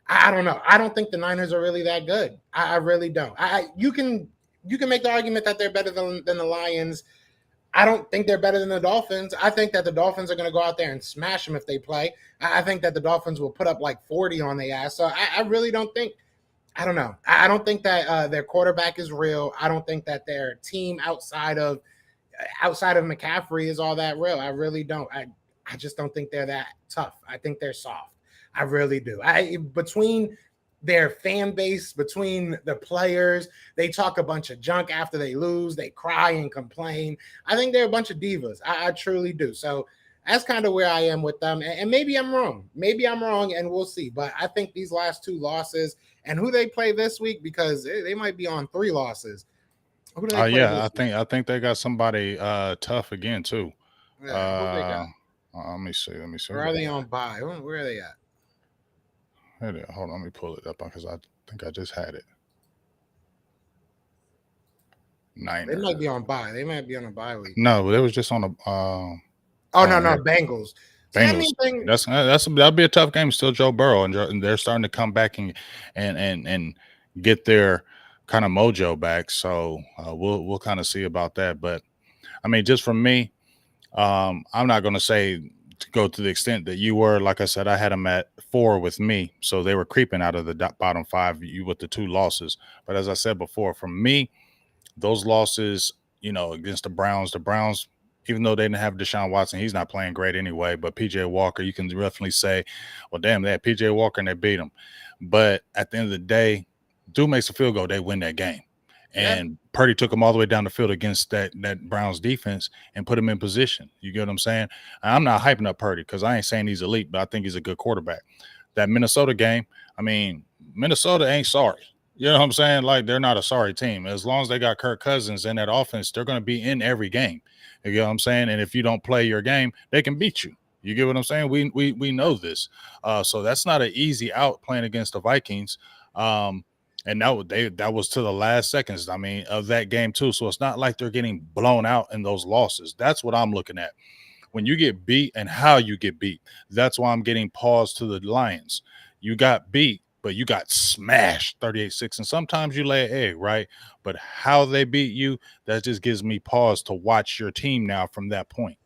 I don't know. I don't think the Niners are really that good. I really don't. You can make the argument that they're better than the Lions. I don't think they're better than the Dolphins. I think that the Dolphins are going to go out there and smash them if they play. I think that the Dolphins will put up like 40 on their ass. So I really don't think, I don't know. I don't think that their quarterback is real. I don't think that their team outside of McCaffrey is all that real. I really don't. I just don't think they're that tough. I think they're soft. I really do. Between their fan base, between the players, they talk a bunch of junk after they lose. They cry and complain. I think they're a bunch of divas. I truly do. So that's kind of where I am with them. And maybe I'm wrong. Maybe I'm wrong, and we'll see. But I think these last 2 losses and who they play this week, because they might be on 3 losses. I think they got somebody tough again too. Yeah, let me see. Where are they on bye? Where are they at? Hold on, let me pull it up because I think I just had it. Niners. They might be on bye. They might be on a bye week. No, they was just on a. No, Bengals. Bengals. That'll be a tough game. Still Joe Burrow, and they're starting to come back and get their kind of mojo back. So we'll kind of see about that. But I mean, just from me, I'm not going to say to go to the extent that you were. Like I said, I had them at 4 with me, so they were creeping out of the bottom 5. You with the 2 losses, but as I said before, from me, those losses, against the Browns, even though they didn't have Deshaun Watson, he's not playing great anyway. But PJ Walker, you can definitely say, well, damn, they had PJ Walker and they beat him. But at the end of the day, dude makes a field goal, they win that game. Yeah. And Purdy took him all the way down the field against that Browns defense and put him in position. You get what I'm saying? I'm not hyping up Purdy because I ain't saying he's elite, but I think he's a good quarterback. That Minnesota game, I mean, Minnesota ain't sorry. You know what I'm saying? Like, they're not a sorry team. As long as they got Kirk Cousins in that offense, they're going to be in every game. You get what I'm saying? And if you don't play your game, they can beat you. You get what I'm saying? We know this. So that's not an easy out playing against the Vikings. And that was to the last seconds, I mean, of that game too. So it's not like they're getting blown out in those losses. That's what I'm looking at. When you get beat and how you get beat, that's why I'm getting pause to the Lions. You got beat, but you got smashed 38-6. And sometimes you lay an egg, right? But how they beat you, that just gives me pause to watch your team now from that point.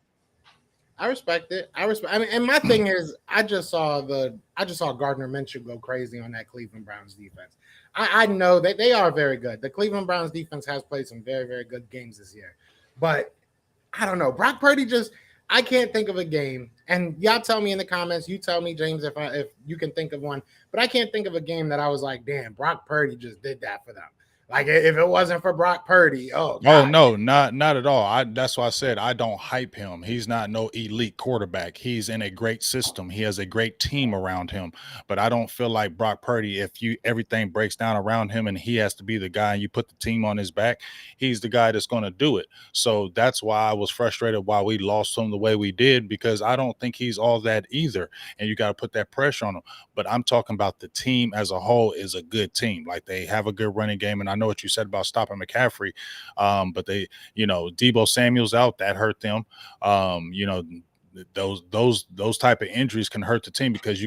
I respect it. I mean, and my thing is, I just saw Gardner Minshew go crazy on that Cleveland Browns defense. I know that they are very good. The Cleveland Browns defense has played some very, very good games this year, but I don't know. Brock Purdy just, I can't think of a game. And y'all tell me in the comments. You tell me, James, if you can think of one. But I can't think of a game that I was like, damn, Brock Purdy just did that for them. Like, if it wasn't for Brock Purdy, oh God. No, not at all. That's why I said I don't hype him. He's not no elite quarterback. He's in a great system. He has a great team around him. But I don't feel like Brock Purdy, if everything breaks down around him and he has to be the guy and you put the team on his back, he's the guy that's going to do it. So that's why I was frustrated why we lost him the way we did, because I don't think he's all that either. And you got to put that pressure on him. But I'm talking about the team as a whole is a good team. Like, they have a good running game. And I know what you said about stopping McCaffrey. But they, Debo Samuel's out, that hurt them. Those type of injuries can hurt the team because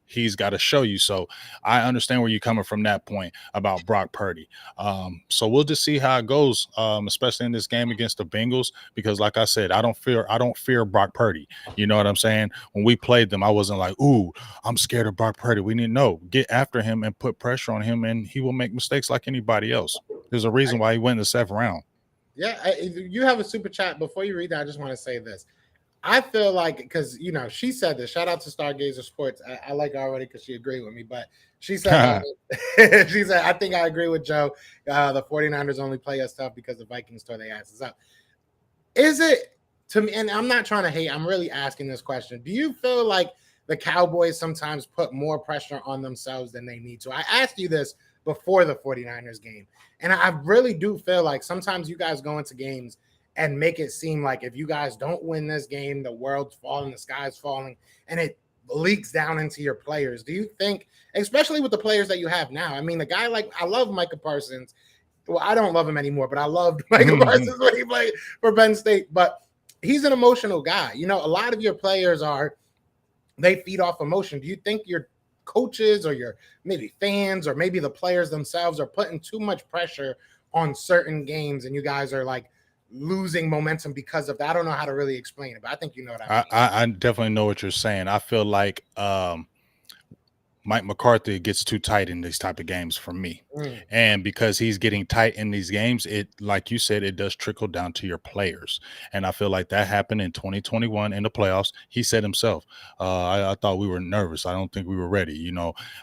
he's got to show you. So I understand where you're coming from that point about Brock Purdy. So we'll just see how it goes, especially in this game against the Bengals, because like I said, I don't fear Brock Purdy. You know what I'm saying? When we played them, I wasn't like, ooh, I'm scared of Brock Purdy. We need to know, get after him and put pressure on him, and he will make mistakes like anybody else. There's a reason why he went in the 7th round. Yeah, you have a super chat. Before you read that, I just want to say this. I feel like, because she said this. Shout out to Stargazer Sports. I like her already because she agreed with me. But she said, she said, I think I agree with Joe. The 49ers only play us tough because the Vikings tore their asses up. Is it, to me? And I'm not trying to hate. I'm really asking this question. Do you feel like the Cowboys sometimes put more pressure on themselves than they need to? I asked you this before the 49ers game, and I really do feel like sometimes you guys go into games and make it seem like if you guys don't win this game, the world's falling, the sky's falling, and it leaks down into your players. Do you think, especially with the players that you have now? I mean, the guy, like, I love Micah Parsons. Well, I don't love him anymore, but I loved Micah Parsons when he played for Penn State. But he's an emotional guy. A lot of your players they feed off emotion. Do you think your coaches or your maybe fans or maybe the players themselves are putting too much pressure on certain games and you guys are like losing momentum because of that? I don't know how to really explain it, but I think you know what I mean. I definitely know what you're saying. I feel like Mike McCarthy gets too tight in these type of games for me. And because he's getting tight in these games, it, like you said, it does trickle down to your players. And I feel like that happened in 2021 in the playoffs. He said himself, I thought we were nervous. I don't think we were ready.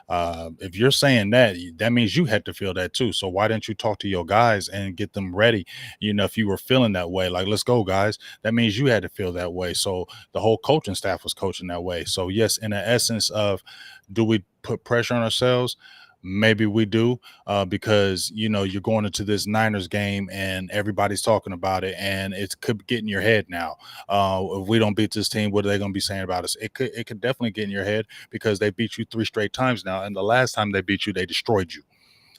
If you're saying that, that means you had to feel that too. So why didn't you talk to your guys and get them ready? If you were feeling that way, like, let's go, guys. That means you had to feel that way. So the whole coaching staff was coaching that way. So yes, in the essence of, do we put pressure on ourselves? Maybe we do, because you're going into this Niners game and everybody's talking about it, and it could get in your head now. If we don't beat this team, what are they going to be saying about us? It could definitely get in your head because they beat you 3 straight times now, and the last time they beat you, they destroyed you.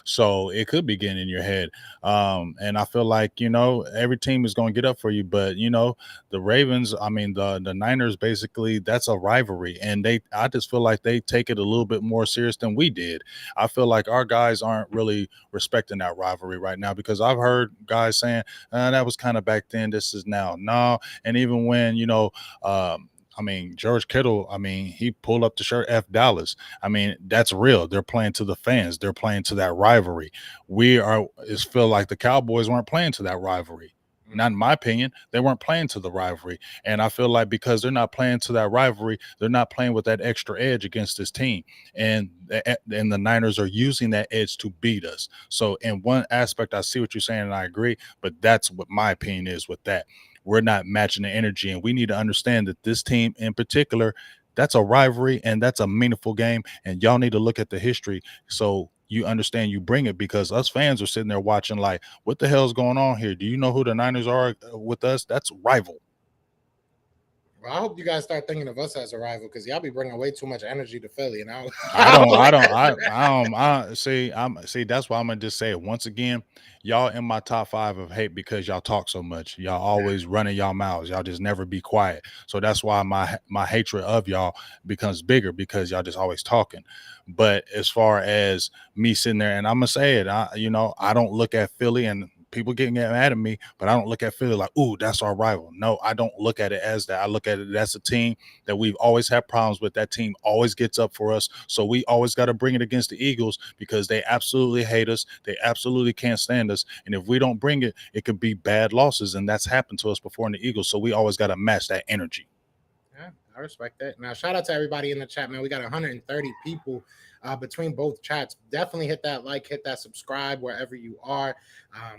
So it could be getting in your head. And I feel like, every team is going to get up for you. But, the Ravens, I mean, the Niners, basically, that's a rivalry. And I just feel like they take it a little bit more serious than we did. I feel like our guys aren't really respecting that rivalry right now, because I've heard guys saying, that was kind of back then. This is now. No. And even when, I mean, George Kittle, I mean, he pulled up the shirt F Dallas. I mean, that's real. They're playing to the fans. They're playing to that rivalry. It's feel like the Cowboys weren't playing to that rivalry. Not in my opinion. They weren't playing to the rivalry. And I feel like because they're not playing to that rivalry, they're not playing with that extra edge against this team. And the Niners are using that edge to beat us. So in one aspect, I see what you're saying and I agree, but that's what my opinion is with that. We're not matching the energy, and we need to understand that this team in particular, that's a rivalry and that's a meaningful game, and y'all need to look at the history so you understand you bring it, because us fans are sitting there watching like, what the hell's going on here? Do you know who the Niners are with us? That's rival. Well, I hope you guys start thinking of us as a rival, because y'all be bringing way too much energy to Philly, and I see. That's why I'm gonna just say it once again. Y'all in my top 5 of hate because y'all talk so much. Y'all always running y'all mouths. Y'all just never be quiet. So that's why my hatred of y'all becomes bigger, because y'all just always talking. But as far as me sitting there, and I'm gonna say it, I don't look at Philly, and people getting mad at me, but I don't look at Philly like, ooh, that's our rival. No, I don't look at it as that. I look at it as a team that we've always had problems with. That team always gets up for us. So we always got to bring it against the Eagles, because they absolutely hate us. They absolutely can't stand us. And if we don't bring it, it could be bad losses. And that's happened to us before in the Eagles. So we always got to match that energy. Yeah, I respect that. Now, shout out to everybody in the chat, man. We got 130 people between both chats. Definitely hit that like, hit that subscribe wherever you are.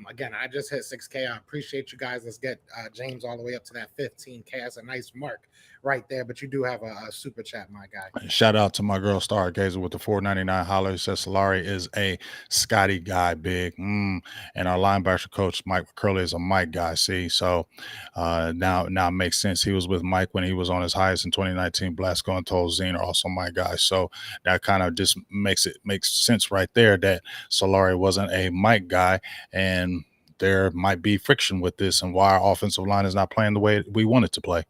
Again, I just hit 6K. I appreciate you guys. Let's get James all the way up to that 15K. That's a nice mark right there. But you do have a super chat, my guy. Shout out to my girl Stargazer with the 499 holler. Says Solari is a Scotty guy, big. And our linebacker coach Mike Curley is a Mike guy. See, so now it makes sense. He was with Mike when he was on his highest in 2019. Blasco and Tolzien are also my guys. So that kind of just makes sense right there that Solari wasn't a Mike guy, and there might be friction with this and why our offensive line is not playing the way we want it to play.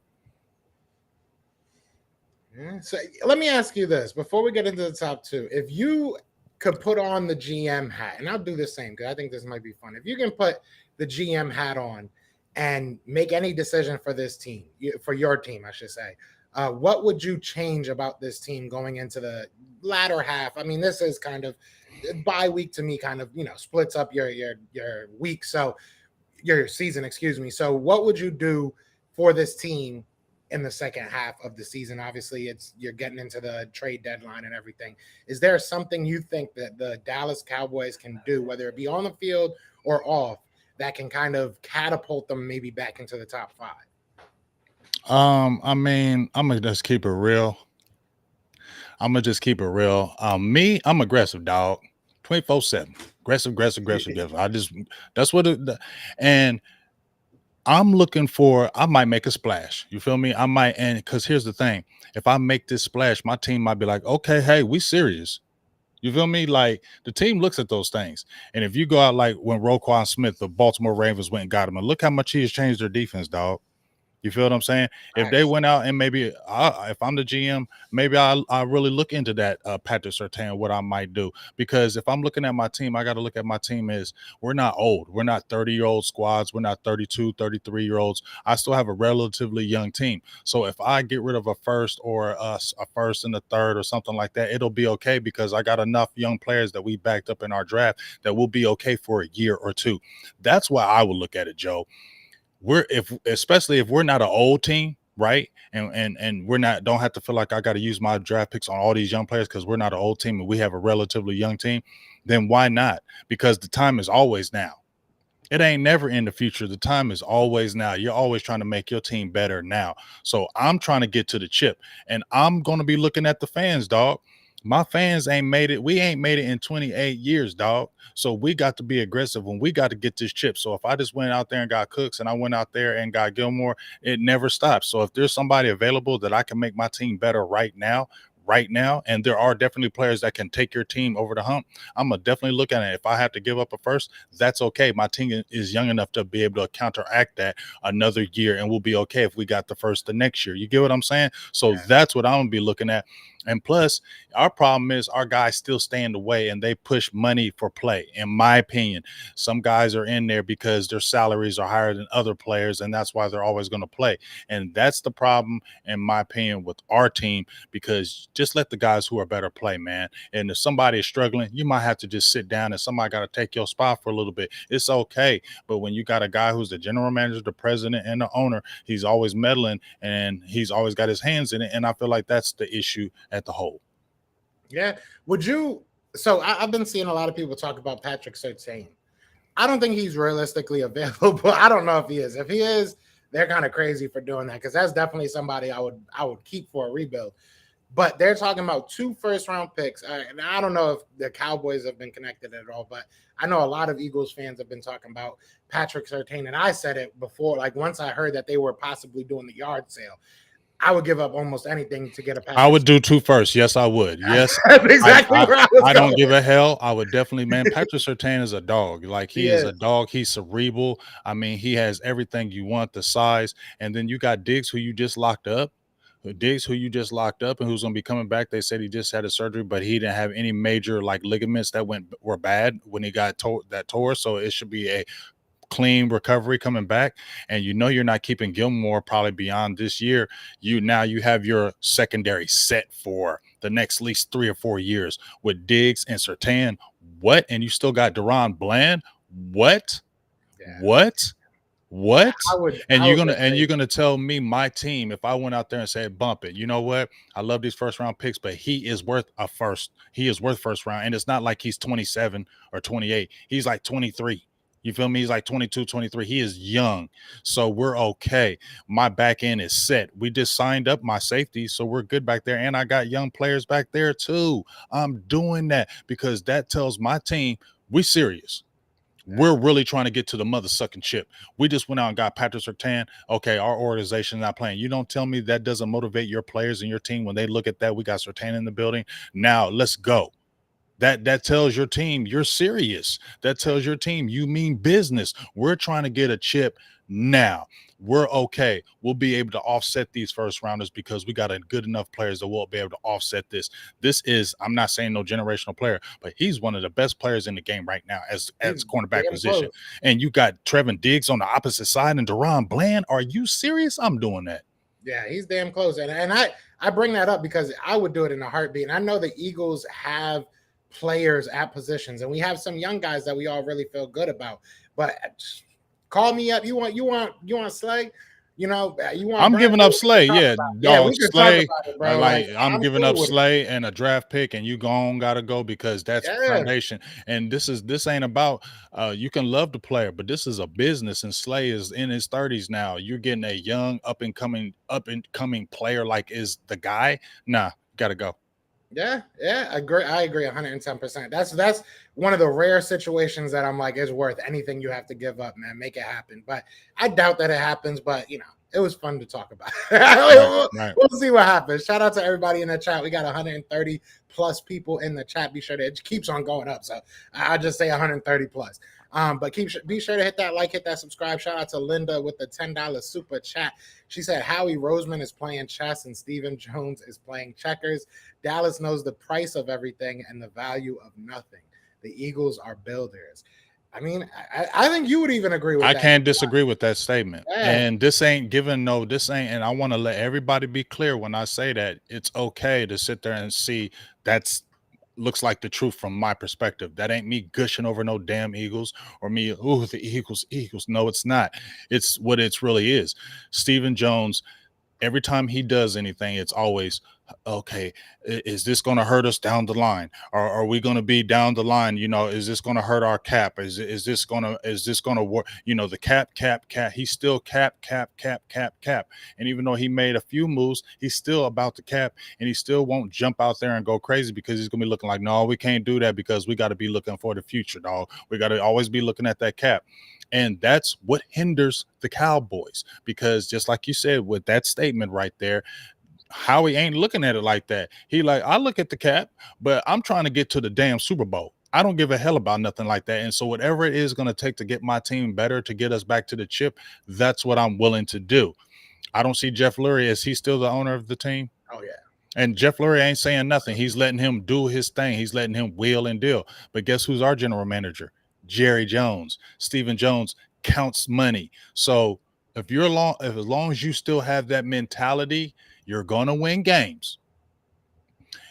Yeah. So let me ask you this before we get into the top 2. If you could put on the GM hat, and I'll do the same because I think this might be fun. If you can put the GM hat on and make any decision for this team, for your team, I should say, what would you change about this team going into the latter half? I mean, this is kind of bye week to me, kind of, splits up your week. So your season, excuse me. So what would you do for this team in the second half of the season? Obviously, you're getting into the trade deadline and everything. Is there something you think that the Dallas Cowboys can do, whether it be on the field or off, that can kind of catapult them maybe back into the top 5? I mean, I'm gonna just keep it real. Me, I'm aggressive, dog. 24/7. Aggressive. That's what and I'm looking for, I might make a splash. You feel me? I might, and because here's the thing. If I make this splash, my team might be like, okay, hey, we serious. You feel me? Like the team looks at those things. And if you go out like when Roquan Smith, the Baltimore Ravens went and got him, and look how much he has changed their defense, dog. You feel what I'm saying? If they went out and maybe if I'm the GM, maybe I really look into that Patrick Surtain, what I might do. Because if I'm looking at my team, I got to look at my team as we're not old. We're not 30-year-old squads. We're not 32, 33-year-olds. I still have a relatively young team. So if I get rid of a first or a first and a third or something like that, it'll be okay, because I got enough young players that we backed up in our draft that will be okay for a year or two. That's why I would look at it, Joe. Especially if we're not an old team, right? And we're not, don't have to feel like I got to use my draft picks on all these young players because we're not an old team and we have a relatively young team, then why not? Because the time is always now. It ain't never in the future. The time is always now. You're always trying to make your team better now. So I'm trying to get to the chip, and I'm going to be looking at the fans, dog. My fans ain't made it. We ain't made it in 28 years, dog. So we got to be aggressive when we got to get this chip. So if I just went out there and got Cooks and I went out there and got Gilmore, it never stops. So if there's somebody available that I can make my team better right now, right now, and there are definitely players that can take your team over the hump, I'm gonna definitely look at it. If I have to give up a first, that's okay. My team is young enough to be able to counteract that another year, and we'll be okay if we got the first the next year. You get what I'm saying? So that's what I'm gonna be looking at. And plus, our problem is our guys still stay in the way and they push money for play. In my opinion, some guys are in there because their salaries are higher than other players, and that's why they're always going to play. And that's the problem, in my opinion, with our team, because just let the guys who are better play, man. And if somebody is struggling, you might have to just sit down and somebody got to take your spot for a little bit. It's okay. But when you got a guy who's the general manager, the president, and the owner, he's always meddling and he's always got his hands in it. And I feel like that's the issue at the whole. Yeah. Would you? So I've been seeing a lot of people talk about Patrick Surtain. I don't think he's realistically available. I don't know if he is. If he is, they're kind of crazy for doing that, because that's definitely somebody I would keep for a rebuild. But they're talking about 2 first-round picks. And I don't know if the Cowboys have been connected at all, but I know a lot of Eagles fans have been talking about Patrick Surtain. And I said it before, like once I heard that they were possibly doing the yard sale, I would give up almost anything to get a Patrick. I would do 2 first. Yes, I would. Yes. That's exactly where I was I going. don't give a hell. I would definitely, man. Patrick Surtain is a dog. Like he is a dog. He's cerebral. I mean, he has everything you want, the size. And then you got Diggs, who you just locked up. Diggs, who you just locked up and who's going to be coming back. They said he just had a surgery, but he didn't have any major like ligaments that were bad when he got that tore. So it should be a clean recovery coming back. And you know you're not keeping Gilmore probably beyond this year. You have your secondary set for the next at least 3 or 4 years with Diggs and Surtain. What? And you still got Deron Bland? What? Yeah. What? You're would gonna tell me my team, if I went out there and said bump it, you know what? I love these first round picks, but he is worth a first. He is worth first round. And it's not like he's 27 or 28. He's like 23. You feel me? He's like 22, 23. He is young. So we're okay. My back end is set. We just signed up my safety, so we're good back there. And I got young players back there too. I'm doing that because that tells my team we serious. We're really trying to get to the mother sucking chip. We just went out and got Patrick Surtain. Okay, our organization not playing. You don't tell me that doesn't motivate your players and your team when they look at that. We got Surtain in the building. Now let's go. That tells your team you're serious. That tells your team you mean business. We're trying to get a chip now. We're okay. We'll be able to offset these first rounders because we got a good enough players that will be able to offset this. This is, I'm not saying no generational player, but he's one of the best players in the game right now as cornerback position. Close. And you got Trevin Diggs on the opposite side and Deron Bland. Are you serious? I'm doing that. Yeah, he's damn close. And I bring that up because I would do it in a heartbeat. And I know the Eagles have players at positions, and we have some young guys that we all really feel good about. But call me up. You want Slay? You know, you want. I'm Brian giving up Slay. Yeah, dog, we can Slay. Talk about it, bro. Like I'm giving up cool Slay and a draft pick, and you gotta go because that's foundation. And this ain't about. You can love the player, but this is a business, and Slay is in his 30s now. You're getting a young up and coming player like is the guy. Nah, gotta go. Yeah, I agree 110%. That's one of the rare situations that I'm like, it's worth anything you have to give up, man. Make it happen. But I doubt that it happens, but you know, it was fun to talk about. Right. We'll see what happens. Shout out to everybody in the chat. We got 130 plus people in the chat. Be sure that it keeps on going up. So I'll just say 130 plus. But be sure to hit that like, hit that subscribe. Shout out to Linda with the $10 super chat. She said Howie Roseman is playing chess and Stephen Jones is playing checkers. Dallas knows the price of everything and the value of nothing. The Eagles are builders. I mean, I think you would even agree with that. I can't disagree with that statement. Yeah. And this ain't, and I want to let everybody be clear when I say that it's okay to sit there and see that's looks like the truth from my perspective. That ain't me gushing over no damn Eagles or me, the Eagles. No, it's not. It's what it's really is. Stephen Jones, every time he does anything, it's always, okay, is this going to hurt us down the line? Or are we going to be down the line? You know, is this going to hurt our cap? Is this going to work? You know, the cap. He's still cap. And even though he made a few moves, he's still about the cap, and he still won't jump out there and go crazy because he's going to be looking like, no, we can't do that because we got to be looking for the future, dog. We got to always be looking at that cap. And that's what hinders the Cowboys, because just like you said with that statement right there, Howie ain't looking at it like that. He like, I look at the cap, but I'm trying to get to the damn Super Bowl. I don't give a hell about nothing like that. And so whatever it is going to take to get my team better, to get us back to the chip, that's what I'm willing to do. I don't see Jeff Lurie. Is he still the owner of the team? Oh yeah. And Jeff Lurie ain't saying nothing. He's letting him do his thing. He's letting him wheel and deal. But guess who's our general manager? Jerry Jones. Stephen Jones counts money. So if as long as you still have that mentality, you're gonna win games.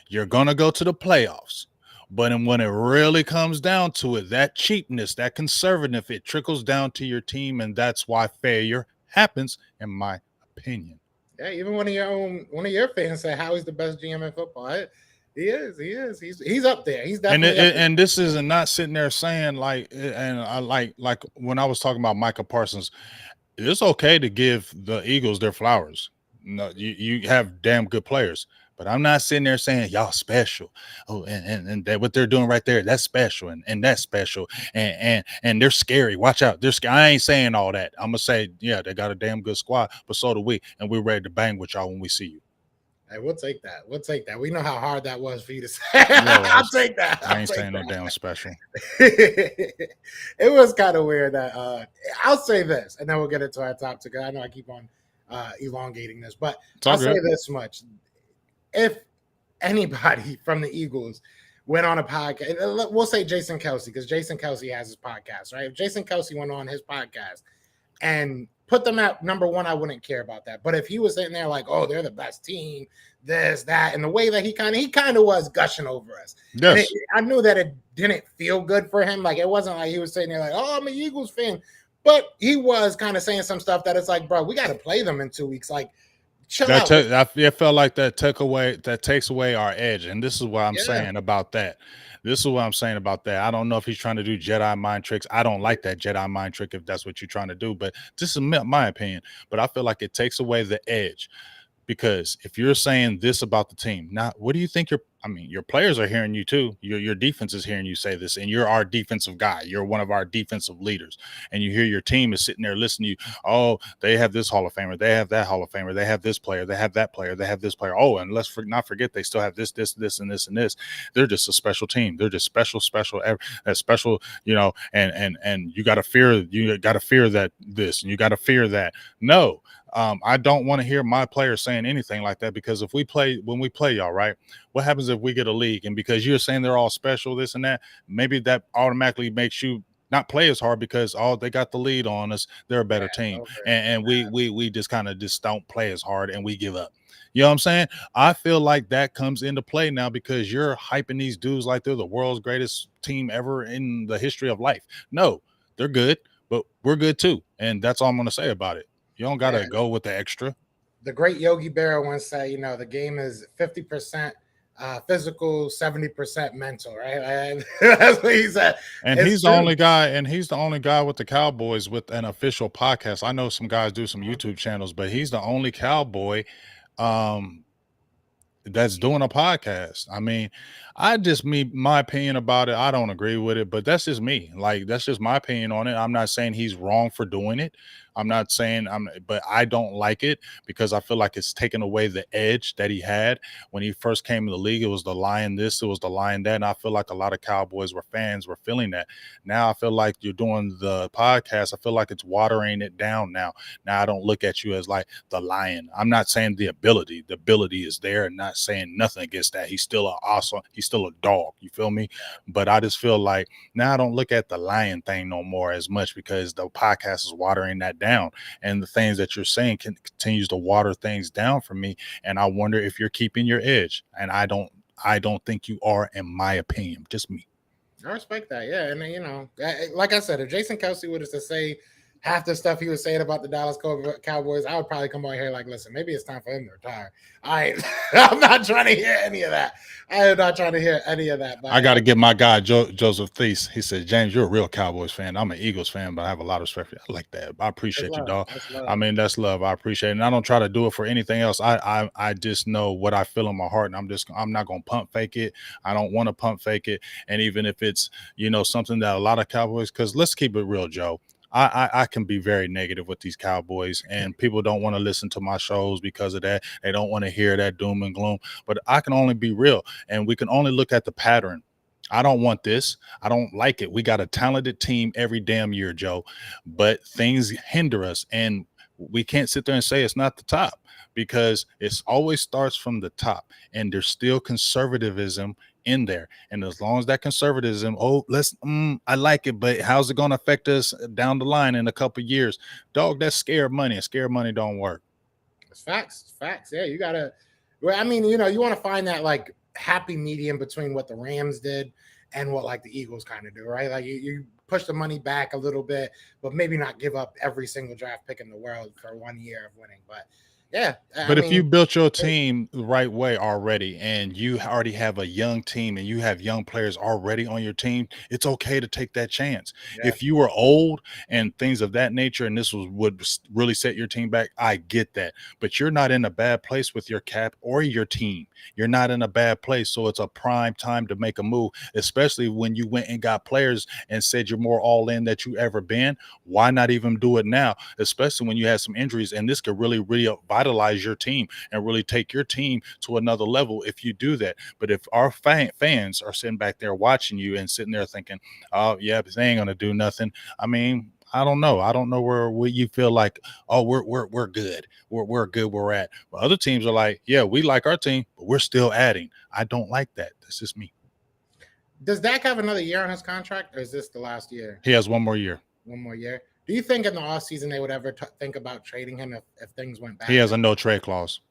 You're gonna go to the playoffs. But when it really comes down to it, that cheapness, that conservative, it trickles down to your team, and that's why failure happens, in my opinion. Yeah, even one of your fans said Howie's the best GM in football. He is. He's up there. He's definitely and this isn't not sitting there saying like, and I like when I was talking about Micah Parsons, it's okay to give the Eagles their flowers. No, you have damn good players, but I'm not sitting there saying y'all special. Oh, and that what they're doing right there, that's special, and that's special, and they're scary. Watch out, they're scary. I ain't saying all that. I'm gonna say, yeah, they got a damn good squad, but so do we, and we're ready to bang with y'all when we see you. Hey, we'll take that. We'll take that. We know how hard that was for you to say. I'll take that. I ain't saying no damn special. It was kind of weird that I'll say this, and then we'll get into our top two. I know I keep on elongating this, but I'll say this much. If anybody from the Eagles went on a podcast, we'll say Jason Kelce, because Jason Kelce has his podcast, right? If Jason Kelce went on his podcast and put them at number one, I wouldn't care about that. But if he was sitting there like, oh, they're the best team, this, that, and the way that he kind of was gushing over us. Yes. I knew that it didn't feel good for him. Like, it wasn't like he was sitting there like, oh, I'm an Eagles fan. But he was kind of saying some stuff that it's like, bro, we got to play them in 2 weeks. Like, chill out. I felt like that takes away our edge. And this is what I'm saying about that. This is what I'm saying about that. I don't know if he's trying to do Jedi mind tricks. I don't like that Jedi mind trick if that's what you're trying to do, but this is my opinion. But I feel like it takes away the edge, because if you're saying this about the team, now what do you think your players are hearing you too. Your defense is hearing you say this, and you're our defensive guy. You're one of our defensive leaders, and you hear your team is sitting there listening to you. Oh, they have this Hall of Famer. They have that Hall of Famer. They have this player. They have that player. They have this player. Oh, and let's not forget they still have this, and this. They're just a special team. They're just special, you know, and you got to fear that this, and you got to fear that. No. I don't want to hear my players saying anything like that, because when we play y'all, right? What happens if we get a league, and because you're saying they're all special, this and that, maybe that automatically makes you not play as hard because they got the lead on us. They're a better team, and we just kind of just don't play as hard and we give up. You know what I'm saying? I feel like that comes into play now, because you're hyping these dudes like they're the world's greatest team ever in the history of life. No, they're good, but we're good too, and that's all I'm going to say about it. You don't got to go with the extra. The great Yogi Berra once said, you know, the game is 50% physical, 70% mental, right? And that's what he said. And he's the only guy with the Cowboys with an official podcast. I know some guys do some YouTube channels, but he's the only Cowboy that's doing a podcast. I mean, my opinion about it, I don't agree with it, but that's just me. Like, that's just my opinion on it. I'm not saying he's wrong for doing it. I'm not saying but I don't like it, because I feel like it's taken away the edge that he had when he first came to the league. It was the lion this, it was the lion that, and I feel like a lot of Cowboys fans were feeling that. Now I feel like you're doing the podcast, I feel like it's watering it down now. Now I don't look at you as like the lion. I'm not saying the ability is there, and not saying nothing against that. He's still he's still a dog, you feel me? But I just feel like now I don't look at the lion thing no more as much, because the podcast is watering that down, and the things that you're saying continues to water things down for me. And I wonder if you're keeping your edge, and I don't think you are, in my opinion. Just me. I respect that. Yeah. And you know, like I said, if Jason Kelce would have to say half the stuff he was saying about the Dallas Cowboys, I would probably come out here like, listen, maybe it's time for him to retire. I'm not trying to hear any of that. I am not trying to hear any of that. I got to give my guy, Joseph Thies. He said, James, you're a real Cowboys fan. I'm an Eagles fan, but I have a lot of respect for you. I like that. I appreciate you, dog. I mean, that's love. I appreciate it. And I don't try to do it for anything else. I just know what I feel in my heart, and I'm not going to pump fake it. I don't want to pump fake it. And even if it's, you know, something that a lot of Cowboys, because let's keep it real, Joe. I can be very negative with these Cowboys, and people don't want to listen to my shows because of that. They don't want to hear that doom and gloom. But I can only be real, and we can only look at the pattern. I don't want this. I don't like it. We got a talented team every damn year, Joe, but things hinder us, and we can't sit there and say it's not the top because it always starts from the top, and there's still conservatism in there. And as long as that conservatism, oh, I like it, but how's it going to affect us down the line in a couple of years? Dog, that's scared money, and scared money don't work. It's facts. It's facts. Yeah, you gotta. Well, I mean, you want to find that like happy medium between what the Rams did and what like the Eagles kind of do, right? Like you push the money back a little bit, but maybe not give up every single draft pick in the world for 1 year of winning. But yeah, But if you built your team the right way already and you already have a young team and you have young players already on your team, it's okay to take that chance. Yeah. If you were old and things of that nature and this would really set your team back, I get that. But you're not in a bad place with your cap or your team. You're not in a bad place. So it's a prime time to make a move, especially when you went and got players and said you're more all in that you ever been. Why not even do it now, especially when you had some injuries? And this could really revitalize your team and really take your team to another level if you do that. But if our fans are sitting back there watching you and sitting there thinking, oh, yeah, but they ain't going to do nothing. I mean, I don't know. I don't know where you feel like, oh, we're good. We're good where we're at. But other teams are like, yeah, we like our team, but we're still adding. I don't like that. That's just me. Does Dak have another year on his contract, or is this the last year? He has one more year. One more year. Do you think in the offseason they would ever think about trading him if things went bad? He has a no trade clause.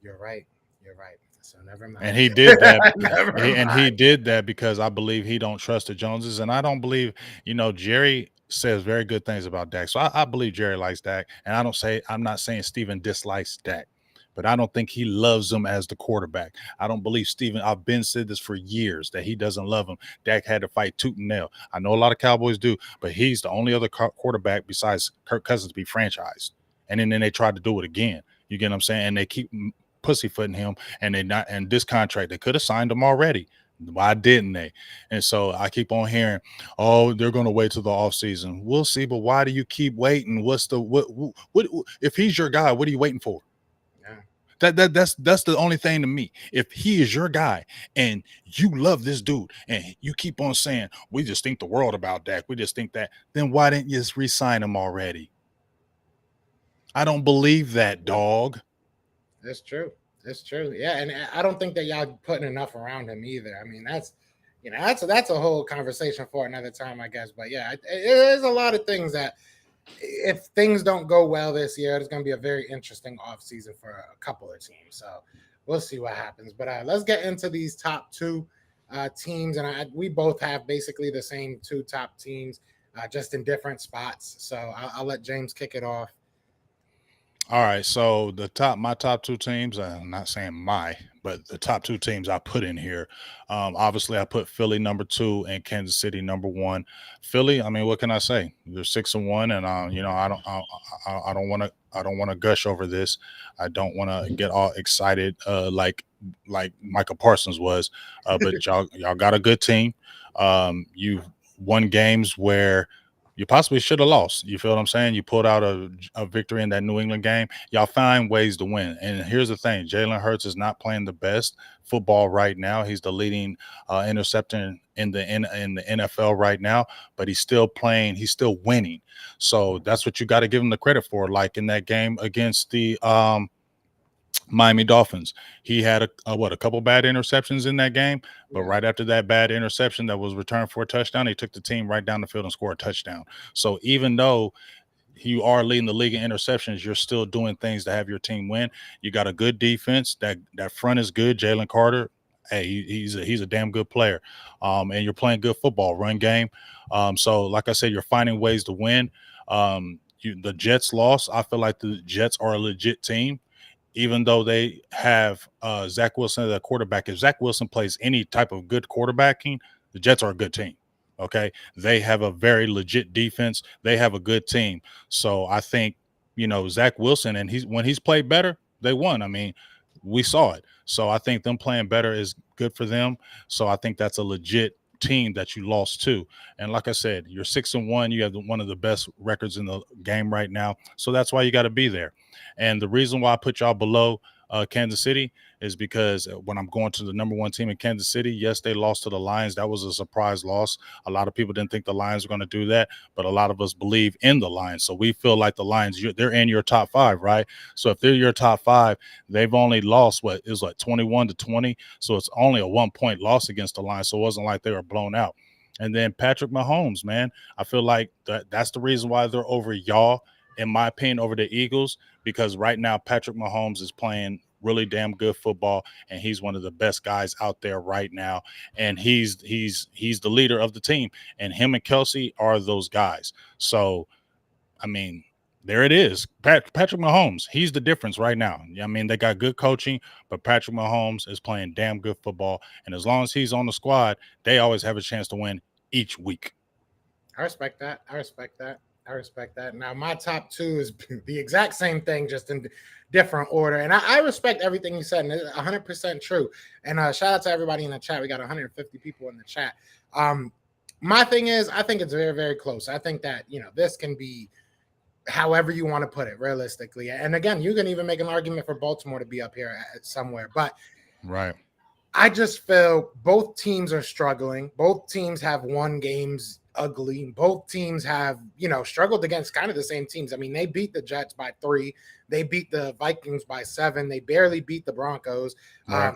You're right. You're right. So never mind. And he did that. He did that because I believe he don't trust the Joneses, and I don't believe. Jerry says very good things about Dak, so I believe Jerry likes Dak, and I'm not saying Steven dislikes Dak, but I don't think he loves him as the quarterback. I don't believe Steven. I've been said this for years that he doesn't love him. Dak had to fight tooth and nail. I know a lot of Cowboys do, but he's the only other quarterback besides Kirk Cousins to be franchised, and then they tried to do it again. You get what I'm saying? And they keep pussyfooting him, and this contract they could have signed him already. Why didn't they? And so I keep on hearing, oh, they're going to wait till the offseason. We'll see, but why do you keep waiting? What's the what if he's your guy? What are you waiting for? Yeah. That's the only thing to me. If he is your guy and you love this dude and you keep on saying we just think the world about Dak, we just think that, then why didn't you just re-sign him already? I don't believe that, dog. That's true. That's true. Yeah, and I don't think that y'all putting enough around him either. I mean, that's a whole conversation for another time, I guess. But yeah, there's a lot of things that if things don't go well this year, it's going to be a very interesting offseason for a couple of teams. So we'll see what happens. But let's get into these top two teams, and we both have basically the same two top teams, just in different spots. So I'll let James kick it off. All right, so my top two teams, I'm not saying but the top two teams I put in here. Obviously, I put Philly number 2 and Kansas City number 1. Philly, I mean, what can I say? They're 6-1, and I don't want to gush over this. I don't want to get all excited like Michael Parsons was, but y'all got a good team. You've won games where you possibly should have lost. You feel what I'm saying? You pulled out a victory in that New England game. Y'all find ways to win. And here's the thing. Jalen Hurts is not playing the best football right now. He's the leading interceptor in the NFL right now, but he's still playing. He's still winning. So that's what you got to give him the credit for. Like in that game against the Miami Dolphins, he had a couple bad interceptions in that game, but right after that bad interception that was returned for a touchdown, he took the team right down the field and scored a touchdown. So even though you are leading the league in interceptions, you're still doing things to have your team win. You got a good defense. That front is good. Jalen Carter, hey, he's a damn good player, and you're playing good football, run game. So like I said, you're finding ways to win. The Jets lost. I feel like the Jets are a legit team. Even though they have Zach Wilson as a quarterback, if Zach Wilson plays any type of good quarterbacking, the Jets are a good team. Okay. They have a very legit defense. They have a good team. So I think, Zach Wilson, and when he's played better, they won. I mean, we saw it. So I think them playing better is good for them. So I think that's a legit team that you lost to. And like I said, you're 6-1. You have one of the best records in the game right now. So that's why you got to be there. And the reason why I put y'all below Kansas City is because when I'm going to the number one team in Kansas City, yes, they lost to the Lions. That was a surprise loss. A lot of people didn't think the Lions were going to do that, but a lot of us believe in the Lions. So we feel like the Lions, they're in your top five, right? So if they're your top five, they've only lost what it was like 21-20. So it's only a 1-point loss against the Lions. So it wasn't like they were blown out. And then Patrick Mahomes, man, I feel like that's the reason why they're over y'all, in my opinion, over the Eagles, because right now Patrick Mahomes is playing really damn good football, and he's one of the best guys out there right now. And he's the leader of the team, and him and Kelsey are those guys. So, I mean, there it is. Patrick Mahomes, he's the difference right now. I mean, they got good coaching, but Patrick Mahomes is playing damn good football. And as long as he's on the squad, they always have a chance to win each week. I respect that. Now, my top two is the exact same thing, just in different order. And I respect everything you said, and it's 100% true. And shout out to everybody in the chat. We got 150 people in the chat. My thing is, I think it's very, very close. I think that, this can be however you want to put it realistically. And again, you can even make an argument for Baltimore to be up here somewhere. But right, I just feel both teams are struggling. Both teams have won games ugly. Both teams have, struggled against kind of the same teams. I mean, they beat the Jets by 3. They beat the Vikings by 7. They barely beat the Broncos. Right.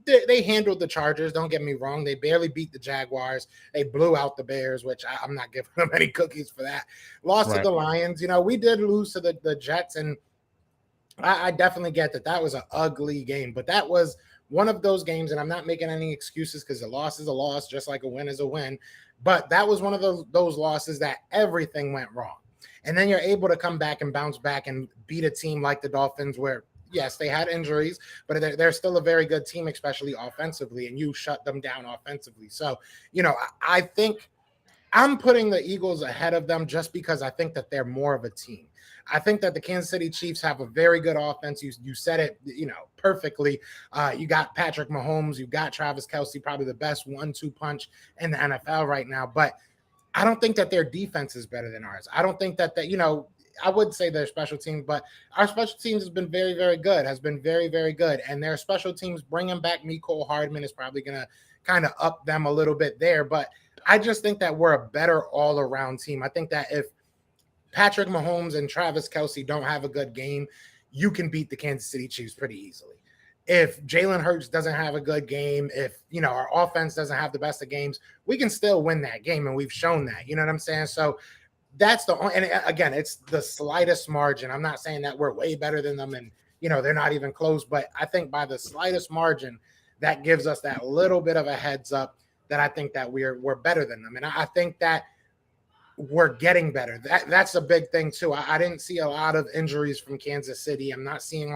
They handled the Chargers. Don't get me wrong. They barely beat the Jaguars. They blew out the Bears, which I'm not giving them any cookies for that. Lost to the Lions. We did lose to the Jets, and I definitely get that. That was an ugly game, but that was one of those games, and I'm not making any excuses because a loss is a loss, just like a win is a win. But that was one of those losses that everything went wrong. And then you're able to come back and bounce back and beat a team like the Dolphins where, yes, they had injuries, but they're still a very good team, especially offensively, and you shut them down offensively. So, I think I'm putting the Eagles ahead of them just because I think that they're more of a team. I think that the Kansas City Chiefs have a very good offense. You said it, perfectly. You got Patrick Mahomes. You got Travis Kelce, probably the best 1-2 punch in the NFL right now. But I don't think that their defense is better than ours. I don't think that I would say their special teams, but our special teams has been very, very good, And their special teams, bringing back Mecole Hardman is probably going to kind of up them a little bit there. But I just think that we're a better all-around team. I think that if Patrick Mahomes and Travis Kelce don't have a good game, you can beat the Kansas City Chiefs pretty easily. If Jalen Hurts doesn't have a good game, if, our offense doesn't have the best of games, we can still win that game, and we've shown that. You know what I'm saying? So that's and again, it's the slightest margin. I'm not saying that we're way better than them and, they're not even close, but I think by the slightest margin, that gives us that little bit of a heads up that I think that we're better than them. And I think that we're getting better. That's a big thing too. I didn't see a lot of injuries from Kansas City. I'm not seeing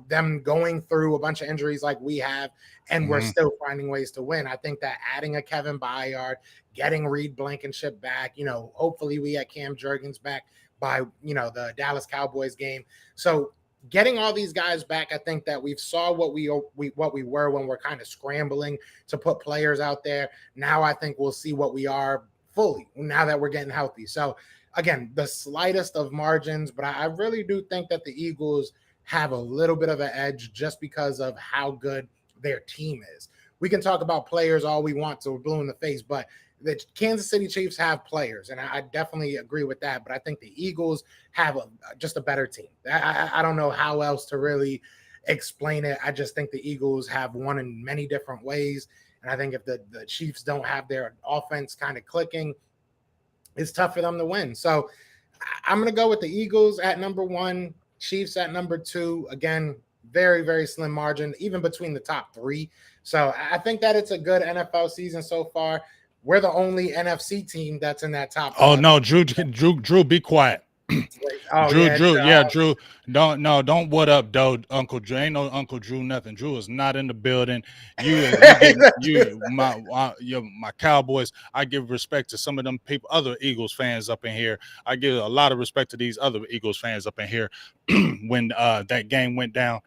them going through a bunch of injuries like we have, and we're still finding ways to win. I think that adding a Kevin Byard, getting Reed Blankenship back, hopefully we get Cam Jurgens back by, the Dallas Cowboys game. So getting all these guys back, I think that we've saw what we were when we're kind of scrambling to put players out there. Now I think we'll see what we are fully now that we're getting healthy. So again, the slightest of margins, but I really do think that the Eagles have a little bit of an edge just because of how good their team is. We can talk about players all we want till we're blue in the face, but the Kansas City Chiefs have players, and I definitely agree with that. But I think the Eagles have just a better team. I don't know how else to really explain it. I just think the Eagles have won in many different ways. And I think if the Chiefs don't have their offense kind of clicking, it's tough for them to win. So I'm going to go with the Eagles at number 1, Chiefs at number 2. Again, very, very slim margin, even between the top 3. So I think that it's a good NFL season so far. We're the only NFC team that's in that top 5. Oh, no, Drew, be quiet. Drew. Don't what up, though, Uncle Drew. Ain't no Uncle Drew, nothing. Drew is not in the building. My Cowboys. I give respect to some of them people, other Eagles fans up in here. I give a lot of respect to these other Eagles fans up in here. When that game went down,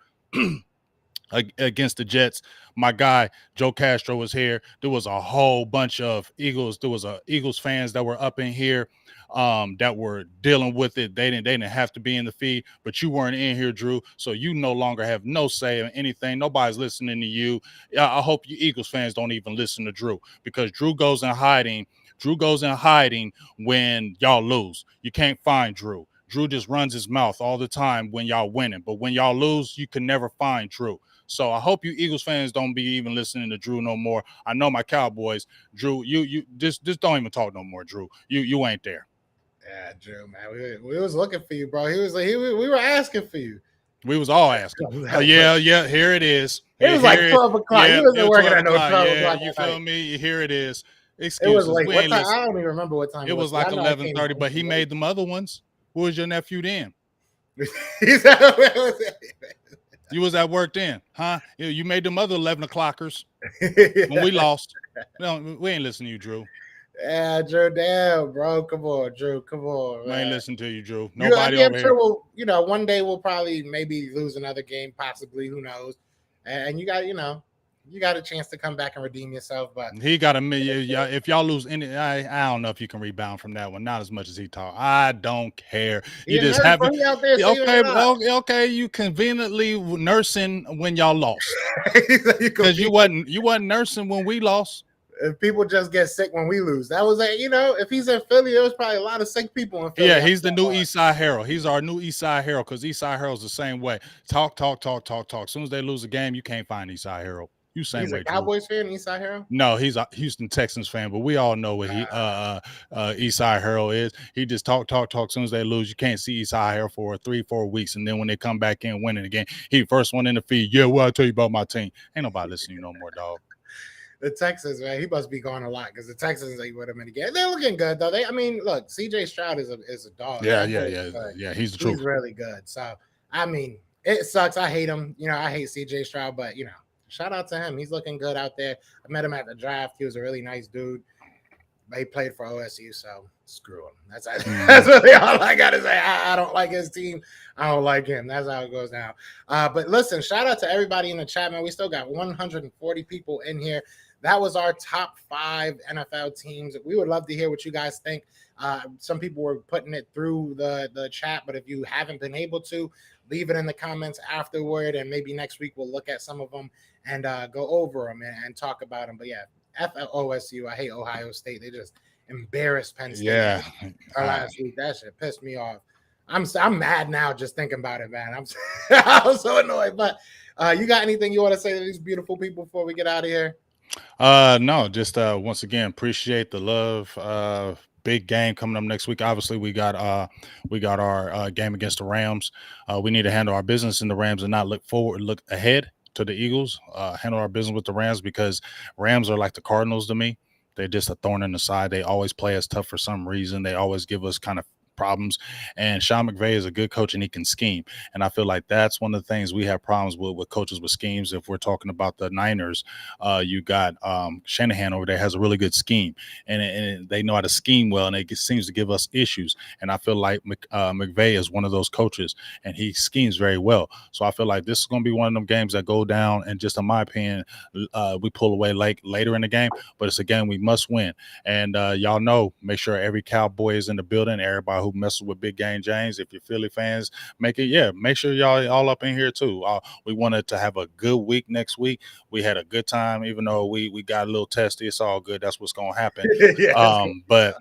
against the Jets. My guy Joe Castro was here. There was a whole bunch of Eagles. There was Eagles fans that were up in here that were dealing with it. They didn't have to be in the feed, but you weren't in here, Drew. So you no longer have no say in anything. Nobody's listening to you. I hope you Eagles fans don't even listen to Drew, because Drew goes in hiding. Drew goes in hiding when y'all lose. You can't find Drew. Drew just runs his mouth all the time when y'all winning, but when y'all lose, you can never find Drew. So I hope you Eagles fans don't be even listening to Drew no more. I know my Cowboys, Drew. You just don't even talk no more, Drew. You ain't there. Yeah, Drew, man, we was looking for you, bro. He was like, we were asking for you. We was all asking. Yeah. Here it is. It was like 12 o'clock. Yeah, he wasn't working 12 at no 12 Yeah, o'clock. you feel me? Here it is. It was Excuses. late. We What ain't time? listen. I don't even remember what time It was like 11:30, but he made them other ones. Who was your nephew then? You was at work then, huh? You made them other 11 o'clockers when we lost. No, we ain't listening to you, Drew. Yeah, Drew, damn, bro. Come on, Drew. Come on, man. We ain't listening to you, Drew. Nobody over sure here. We'll, one day we'll probably maybe lose another game, possibly. Who knows? And you got, you got a chance to come back and redeem yourself. But he got a million. If y'all lose any, I don't know if you can rebound from that one. Not as much as he talked. I don't care. You just have it out there. Okay. You conveniently nursing when y'all lost, because you wasn't nursing when we lost. If people just get sick when we lose, that was if he's in Philly, there was probably a lot of sick people in Philly. Yeah, he's the new Eastside Harold. He's our new Eastside Harold, because Eastside Harold's the same way. Talk. As soon as they lose a game, you can't find Eastside Harold. You same he's way. A Cowboys fan, Eastside Harold? No, he's a Houston Texans fan, but we all know what Eastside Harold is. He just talk. As soon as they lose, you can't see Eastside Harold for 3-4 weeks, and then when they come back in winning again, he first one in the feed. Yeah, well, I'll tell you about my team. Ain't nobody listening to you no more, dog. The Texans, man, he must be going a lot, because the Texans ain't with him in the game. They're looking good though. Look, CJ Stroud is a dog. Yeah. He's the truth. He's really good. So it sucks. I hate him. I hate CJ Stroud, but shout out to him. He's looking good out there. I met him at the draft. He was a really nice dude. But he played for OSU, so screw him. That's really all I gotta say. I don't like his team. I don't like him. That's how it goes down. But listen, shout out to everybody in the chat, man. We still got 140 people in here. That was our top 5 NFL teams. We would love to hear what you guys think. Some people were putting it through the chat, but if you haven't been able to, leave it in the comments afterward, and maybe next week we'll look at some of them and go over them and talk about them. But yeah, OSU. I hate Ohio State. They just embarrassed Penn State. Yeah, last week. That shit pissed me off. I'm mad now just thinking about it, man. I'm so annoyed. But you got anything you want to say to these beautiful people before we get out of here? No, just once again, appreciate the love. Big game coming up next week. Obviously, we got our game against the Rams. We need to handle our business in the Rams and not look ahead to the Eagles. Handle our business with the Rams, because Rams are like the Cardinals to me. They're just a thorn in the side. They always play us tough for some reason. They always give us kind of problems. And Sean McVay is a good coach, and he can scheme. And I feel like that's one of the things we have problems with coaches with schemes. If we're talking about the Niners, you got Shanahan over there has a really good scheme, and they know how to scheme well, and it seems to give us issues. And I feel like McVay is one of those coaches, and he schemes very well. So I feel like this is going to be one of them games that go down, and just in my opinion, we pull away later in the game, but it's a game we must win. And y'all know, make sure every Cowboy is in the building, everybody who messes with Big Game James. If you're Philly fans, make sure y'all all up in here too. We wanted to have a good week next week. We had a good time, even though we got a little testy. It's all good. That's what's gonna happen. But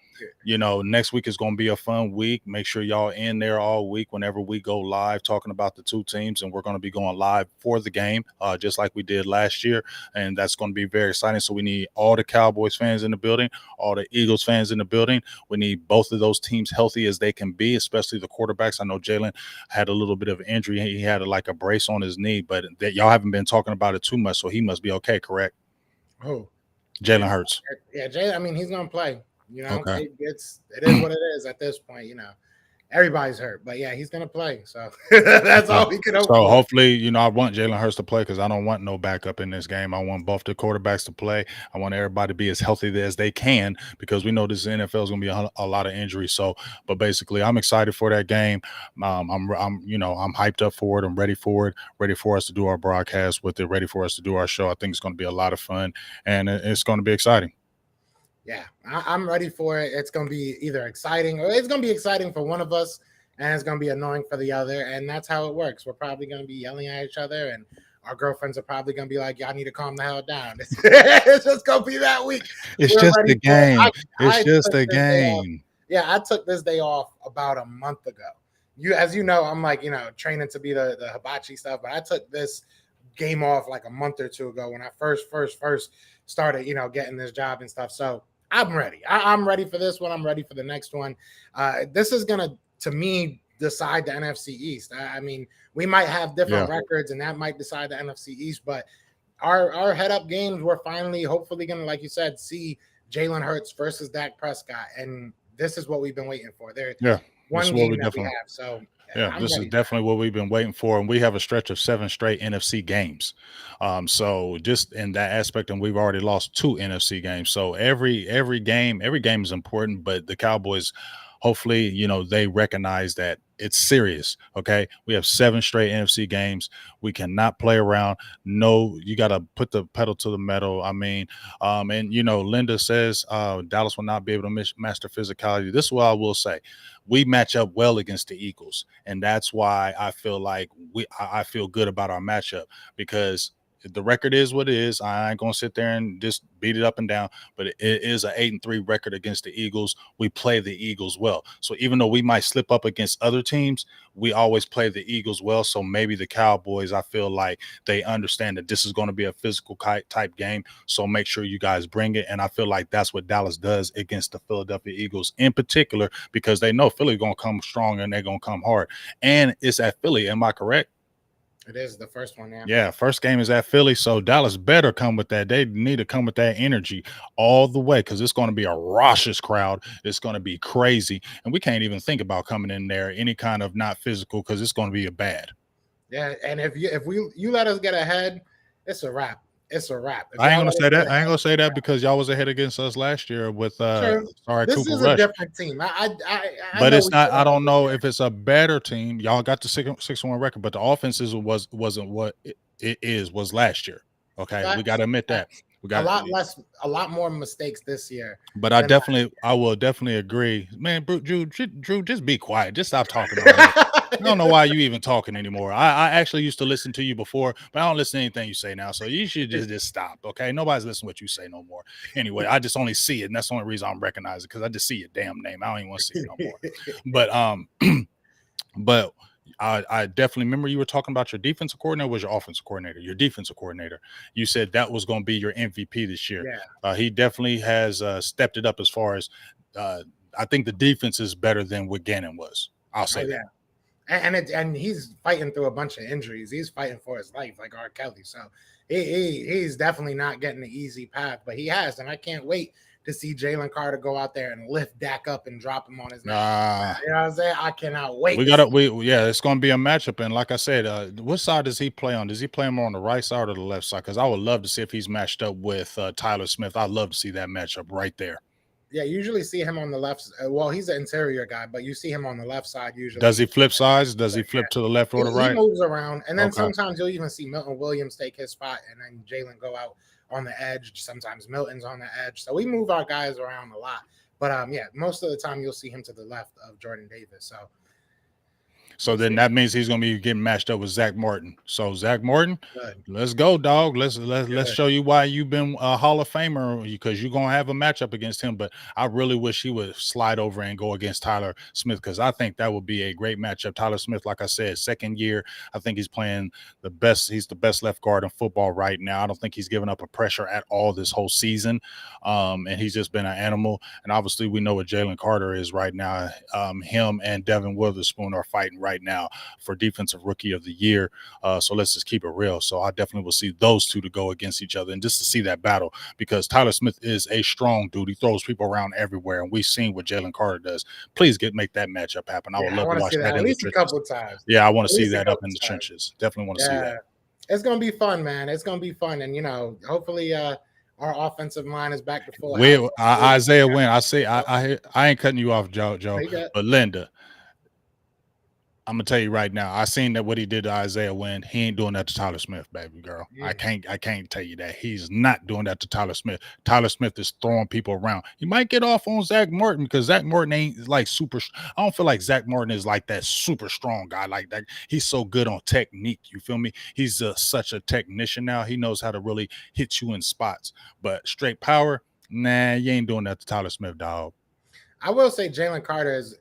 next week is gonna be a fun week. Make sure y'all in there all week whenever we go live talking about the two teams, and we're gonna be going live for the game, just like we did last year, and that's gonna be very exciting. So we need all the Cowboys fans in the building, all the Eagles fans in the building. We need both of those teams healthy as they can be, especially the quarterbacks. I know Jalen had a little bit of injury. He had a brace on his knee, but that y'all haven't been talking about it too much, so he must be okay, correct? Oh, Jalen Hurts. Yeah, Jalen. He's gonna play. Okay. It is what it is at this point. everybody's hurt. But yeah, he's gonna play. So that's all we can hope So for. hopefully, I want Jalen Hurts to play because I don't want no backup in this game. I want both the quarterbacks to play. I want everybody to be as healthy as they can because we know this NFL is going to be a lot of injuries. So, but basically, I'm excited for that game. I'm hyped up for it. I'm ready for it. Ready for us to do our broadcast with it. Ready for us to do our show. I think it's going to be a lot of fun and it's going to be exciting. Yeah, I'm ready for it. It's going to be either exciting or it's going to be exciting for one of us and it's going to be annoying for the other. And that's how it works. We're probably going to be yelling at each other and our girlfriends are probably going to be like, y'all need to calm the hell down. It's just going to be that week. It's We're just ready a for it. game. I It's just took a this day off. game. Yeah, I took this day off about a month ago. As you know, I'm like, training to be the hibachi stuff, but I took this game off like a month or two ago when I first started, getting this job and stuff. So I'm ready. I'm ready for this one. I'm ready for the next one. This is going to me, decide the NFC East. I mean, we might have different records and that might decide the NFC East, but our head up games, we're finally, hopefully going to, like you said, see Jalen Hurts versus Dak Prescott. And this is what we've been waiting for. One game that we have. So this is definitely what we've been waiting for, and we have a stretch of 7 straight NFC games. So just in that aspect, and we've already lost 2 NFC games. So every game is important, but the Cowboys, hopefully, they recognize that it's serious. Okay, we have 7 straight NFC games. We cannot play around. No, you got to put the pedal to the metal. I mean, and Linda says Dallas will not be able to master physicality. This is what I will say: we match up well against the Eagles, and that's why I feel like I feel good about our matchup because the record is what it is. I ain't gonna sit there and just beat it up and down, but it is an 8-3 record against the Eagles. We play the Eagles well. So even though we might slip up against other teams, we always play the Eagles well. So maybe the Cowboys, I feel like they understand that this is going to be a physical type game. So make sure you guys bring it. And I feel like that's what Dallas does against the Philadelphia Eagles in particular, because they know Philly's going to come strong and they're going to come hard. And it's at Philly. Am I correct? It is the first one, yeah. Yeah, first game is at Philly, so Dallas better come with that. They need to come with that energy all the way because it's going to be a raucous crowd. It's going to be crazy, and we can't even think about coming in there any kind of not physical because it's going to be a bad. Yeah, and if you let us get ahead, it's a wrap. It's a wrap. I ain't gonna say that. I ain't gonna say that because y'all was ahead against us last year with Sure. This Cooper is Rush. a different team. But it's not. I don't know if it's a better team. Y'all got the 6-1 record, but the offenses wasn't what it was last year. Okay, we got to admit that. We got a lot more mistakes this year. But I will definitely agree, man. Drew, just be quiet. Just stop talking about it. I don't know why you even talking anymore. I actually used to listen to you before, but I don't listen to anything you say now. So you should just stop. Okay, nobody's listening to what you say no more. Anyway, I just only see it, and that's the only reason I'm recognizing because I just see your damn name. I don't even want to see it no more. But I definitely remember you were talking about your defensive coordinator. Was your offensive coordinator? Your defensive coordinator. You said that was going to be your MVP this year. Yeah. He definitely has stepped it up as far as I think the defense is better than what Gannon was. I'll say that. And he's fighting through a bunch of injuries. He's fighting for his life, like R. Kelly. So he's definitely not getting the easy path, but he has. And I can't wait to see Jalen Carter go out there and lift Dak up and drop him on his neck. You know what I'm saying? I cannot wait. It's going to be a matchup. And like I said, what side does he play on? Does he play more on the right side or the left side? Because I would love to see if he's matched up with Tyler Smith. I'd love to see that matchup right there. Yeah, usually see him on the left. Well, he's an interior guy, but you see him on the left side usually. Does he flip sides? Does he flip to the left or the right? He moves around, and then sometimes you'll even see Milton Williams take his spot, and then Jalen go out on the edge. Sometimes Milton's on the edge, so we move our guys around a lot. But most of the time you'll see him to the left of Jordan Davis. So then that means he's going to be getting matched up with Zach Martin. So Zach Martin, let's go, dog. Let's show you why you've been a Hall of Famer, because you're going to have a matchup against him. But I really wish he would slide over and go against Tyler Smith, because I think that would be a great matchup. Tyler Smith, like I said, second year, I think he's playing the best. He's the best left guard in football right now. I don't think he's given up a pressure at all this whole season. And he's just been an animal. And obviously we know what Jalen Carter is right now. Him and Devin Witherspoon are fighting right right now for defensive rookie of the year. So let's just keep it real. So I definitely will see those two to go against each other and just to see that battle, because Tyler Smith is a strong dude. He throws people around everywhere, and we've seen what Jalen Carter does. Please make that matchup happen. I would love to watch that at in the least a trenches. couple times. Yeah, I want to At see least a that up couple in the times. trenches. Definitely want to see that. It's gonna be fun, man. It's gonna be fun, and hopefully, our offensive line is back to full health. Isaiah Wynn. I ain't cutting you off, Joe. But Linda, I'm gonna tell you right now. I seen that what he did to Isaiah Wynn. He ain't doing that to Tyler Smith, baby girl. Yeah. I can't tell you that. He's not doing that to Tyler Smith. Tyler Smith is throwing people around. He might get off on Zach Martin because Zach Martin ain't like super. I don't feel like Zach Martin is like that super strong guy like that. He's so good on technique. You feel me? He's such a technician now. He knows how to really hit you in spots. But straight power, nah, you ain't doing that to Tyler Smith, dog. I will say Jalen Carter is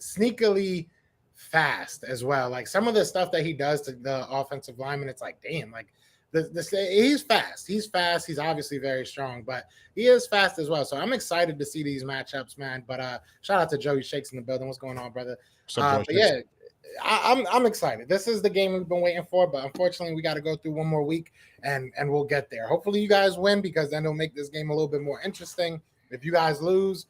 sneakily fast as well. Like some of the stuff that he does to the offensive lineman, it's like, damn, like he's fast. He's fast. He's obviously very strong, but he is fast as well. So I'm excited to see these matchups, man. But shout out to Joey Shakes in the building. What's going on, brother? But yeah, I'm excited. This is the game we've been waiting for, but unfortunately we got to go through one more week and we'll get there. Hopefully you guys win, because then it'll make this game a little bit more interesting. If you guys lose,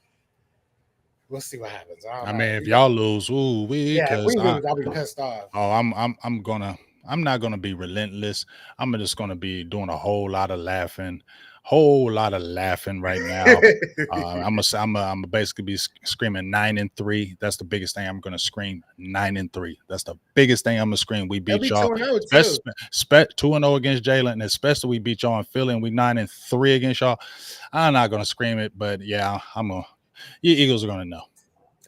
we'll see what happens. I mean, if y'all lose, if we lose, I'll be pissed off. Oh, I'm not gonna be relentless. I'm just gonna be doing a whole lot of laughing right now. I'm gonna basically be screaming 9-3. That's the biggest thing I'm gonna scream. 9-3. That's the biggest thing I'm gonna scream. We beat y'all. 2-0 against Jalen, and especially we beat y'all in Philly, and we 9-3 against y'all. I'm not gonna scream it, but yeah, you Eagles are gonna know.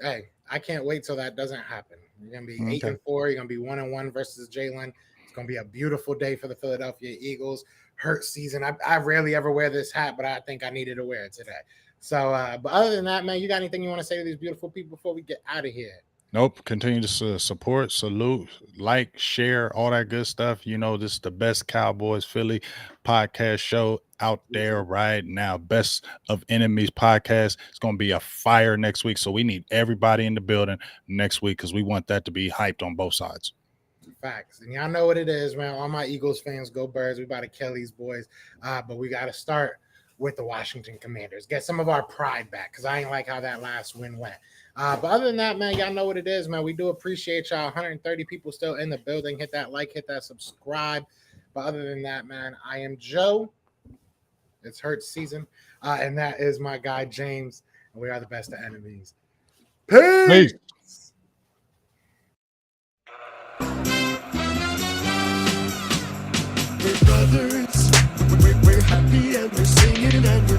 Hey, I can't wait till that doesn't happen. You're gonna be 8-4. You're gonna be 1-1 versus Jalen. It's gonna be a beautiful day for the Philadelphia Eagles. Hurt season. I rarely ever wear this hat, but I think I needed to wear it today. So, but other than that, man, you got anything you want to say to these beautiful people before we get out of here? Nope. Continue to support, salute, like, share, all that good stuff. This is the best Cowboys Philly podcast show out there right now. Best of Enemies podcast. It's going to be a fire next week. So we need everybody in the building next week, because we want that to be hyped on both sides. Facts. And y'all know what it is, man. All my Eagles fans, go Birds. We about to kill these boys. But we got to start with the Washington Commanders. Get some of our pride back, because I ain't like how that last win went. But other than that, man, y'all know what it is, man. We do appreciate y'all. 130 people still in the building. Hit that like, hit that subscribe. But other than that, man, I am Joe. It's Hurt season. And that is my guy, James. And we are the best of enemies. Peace. We're brothers. We're happy and we're singing and we're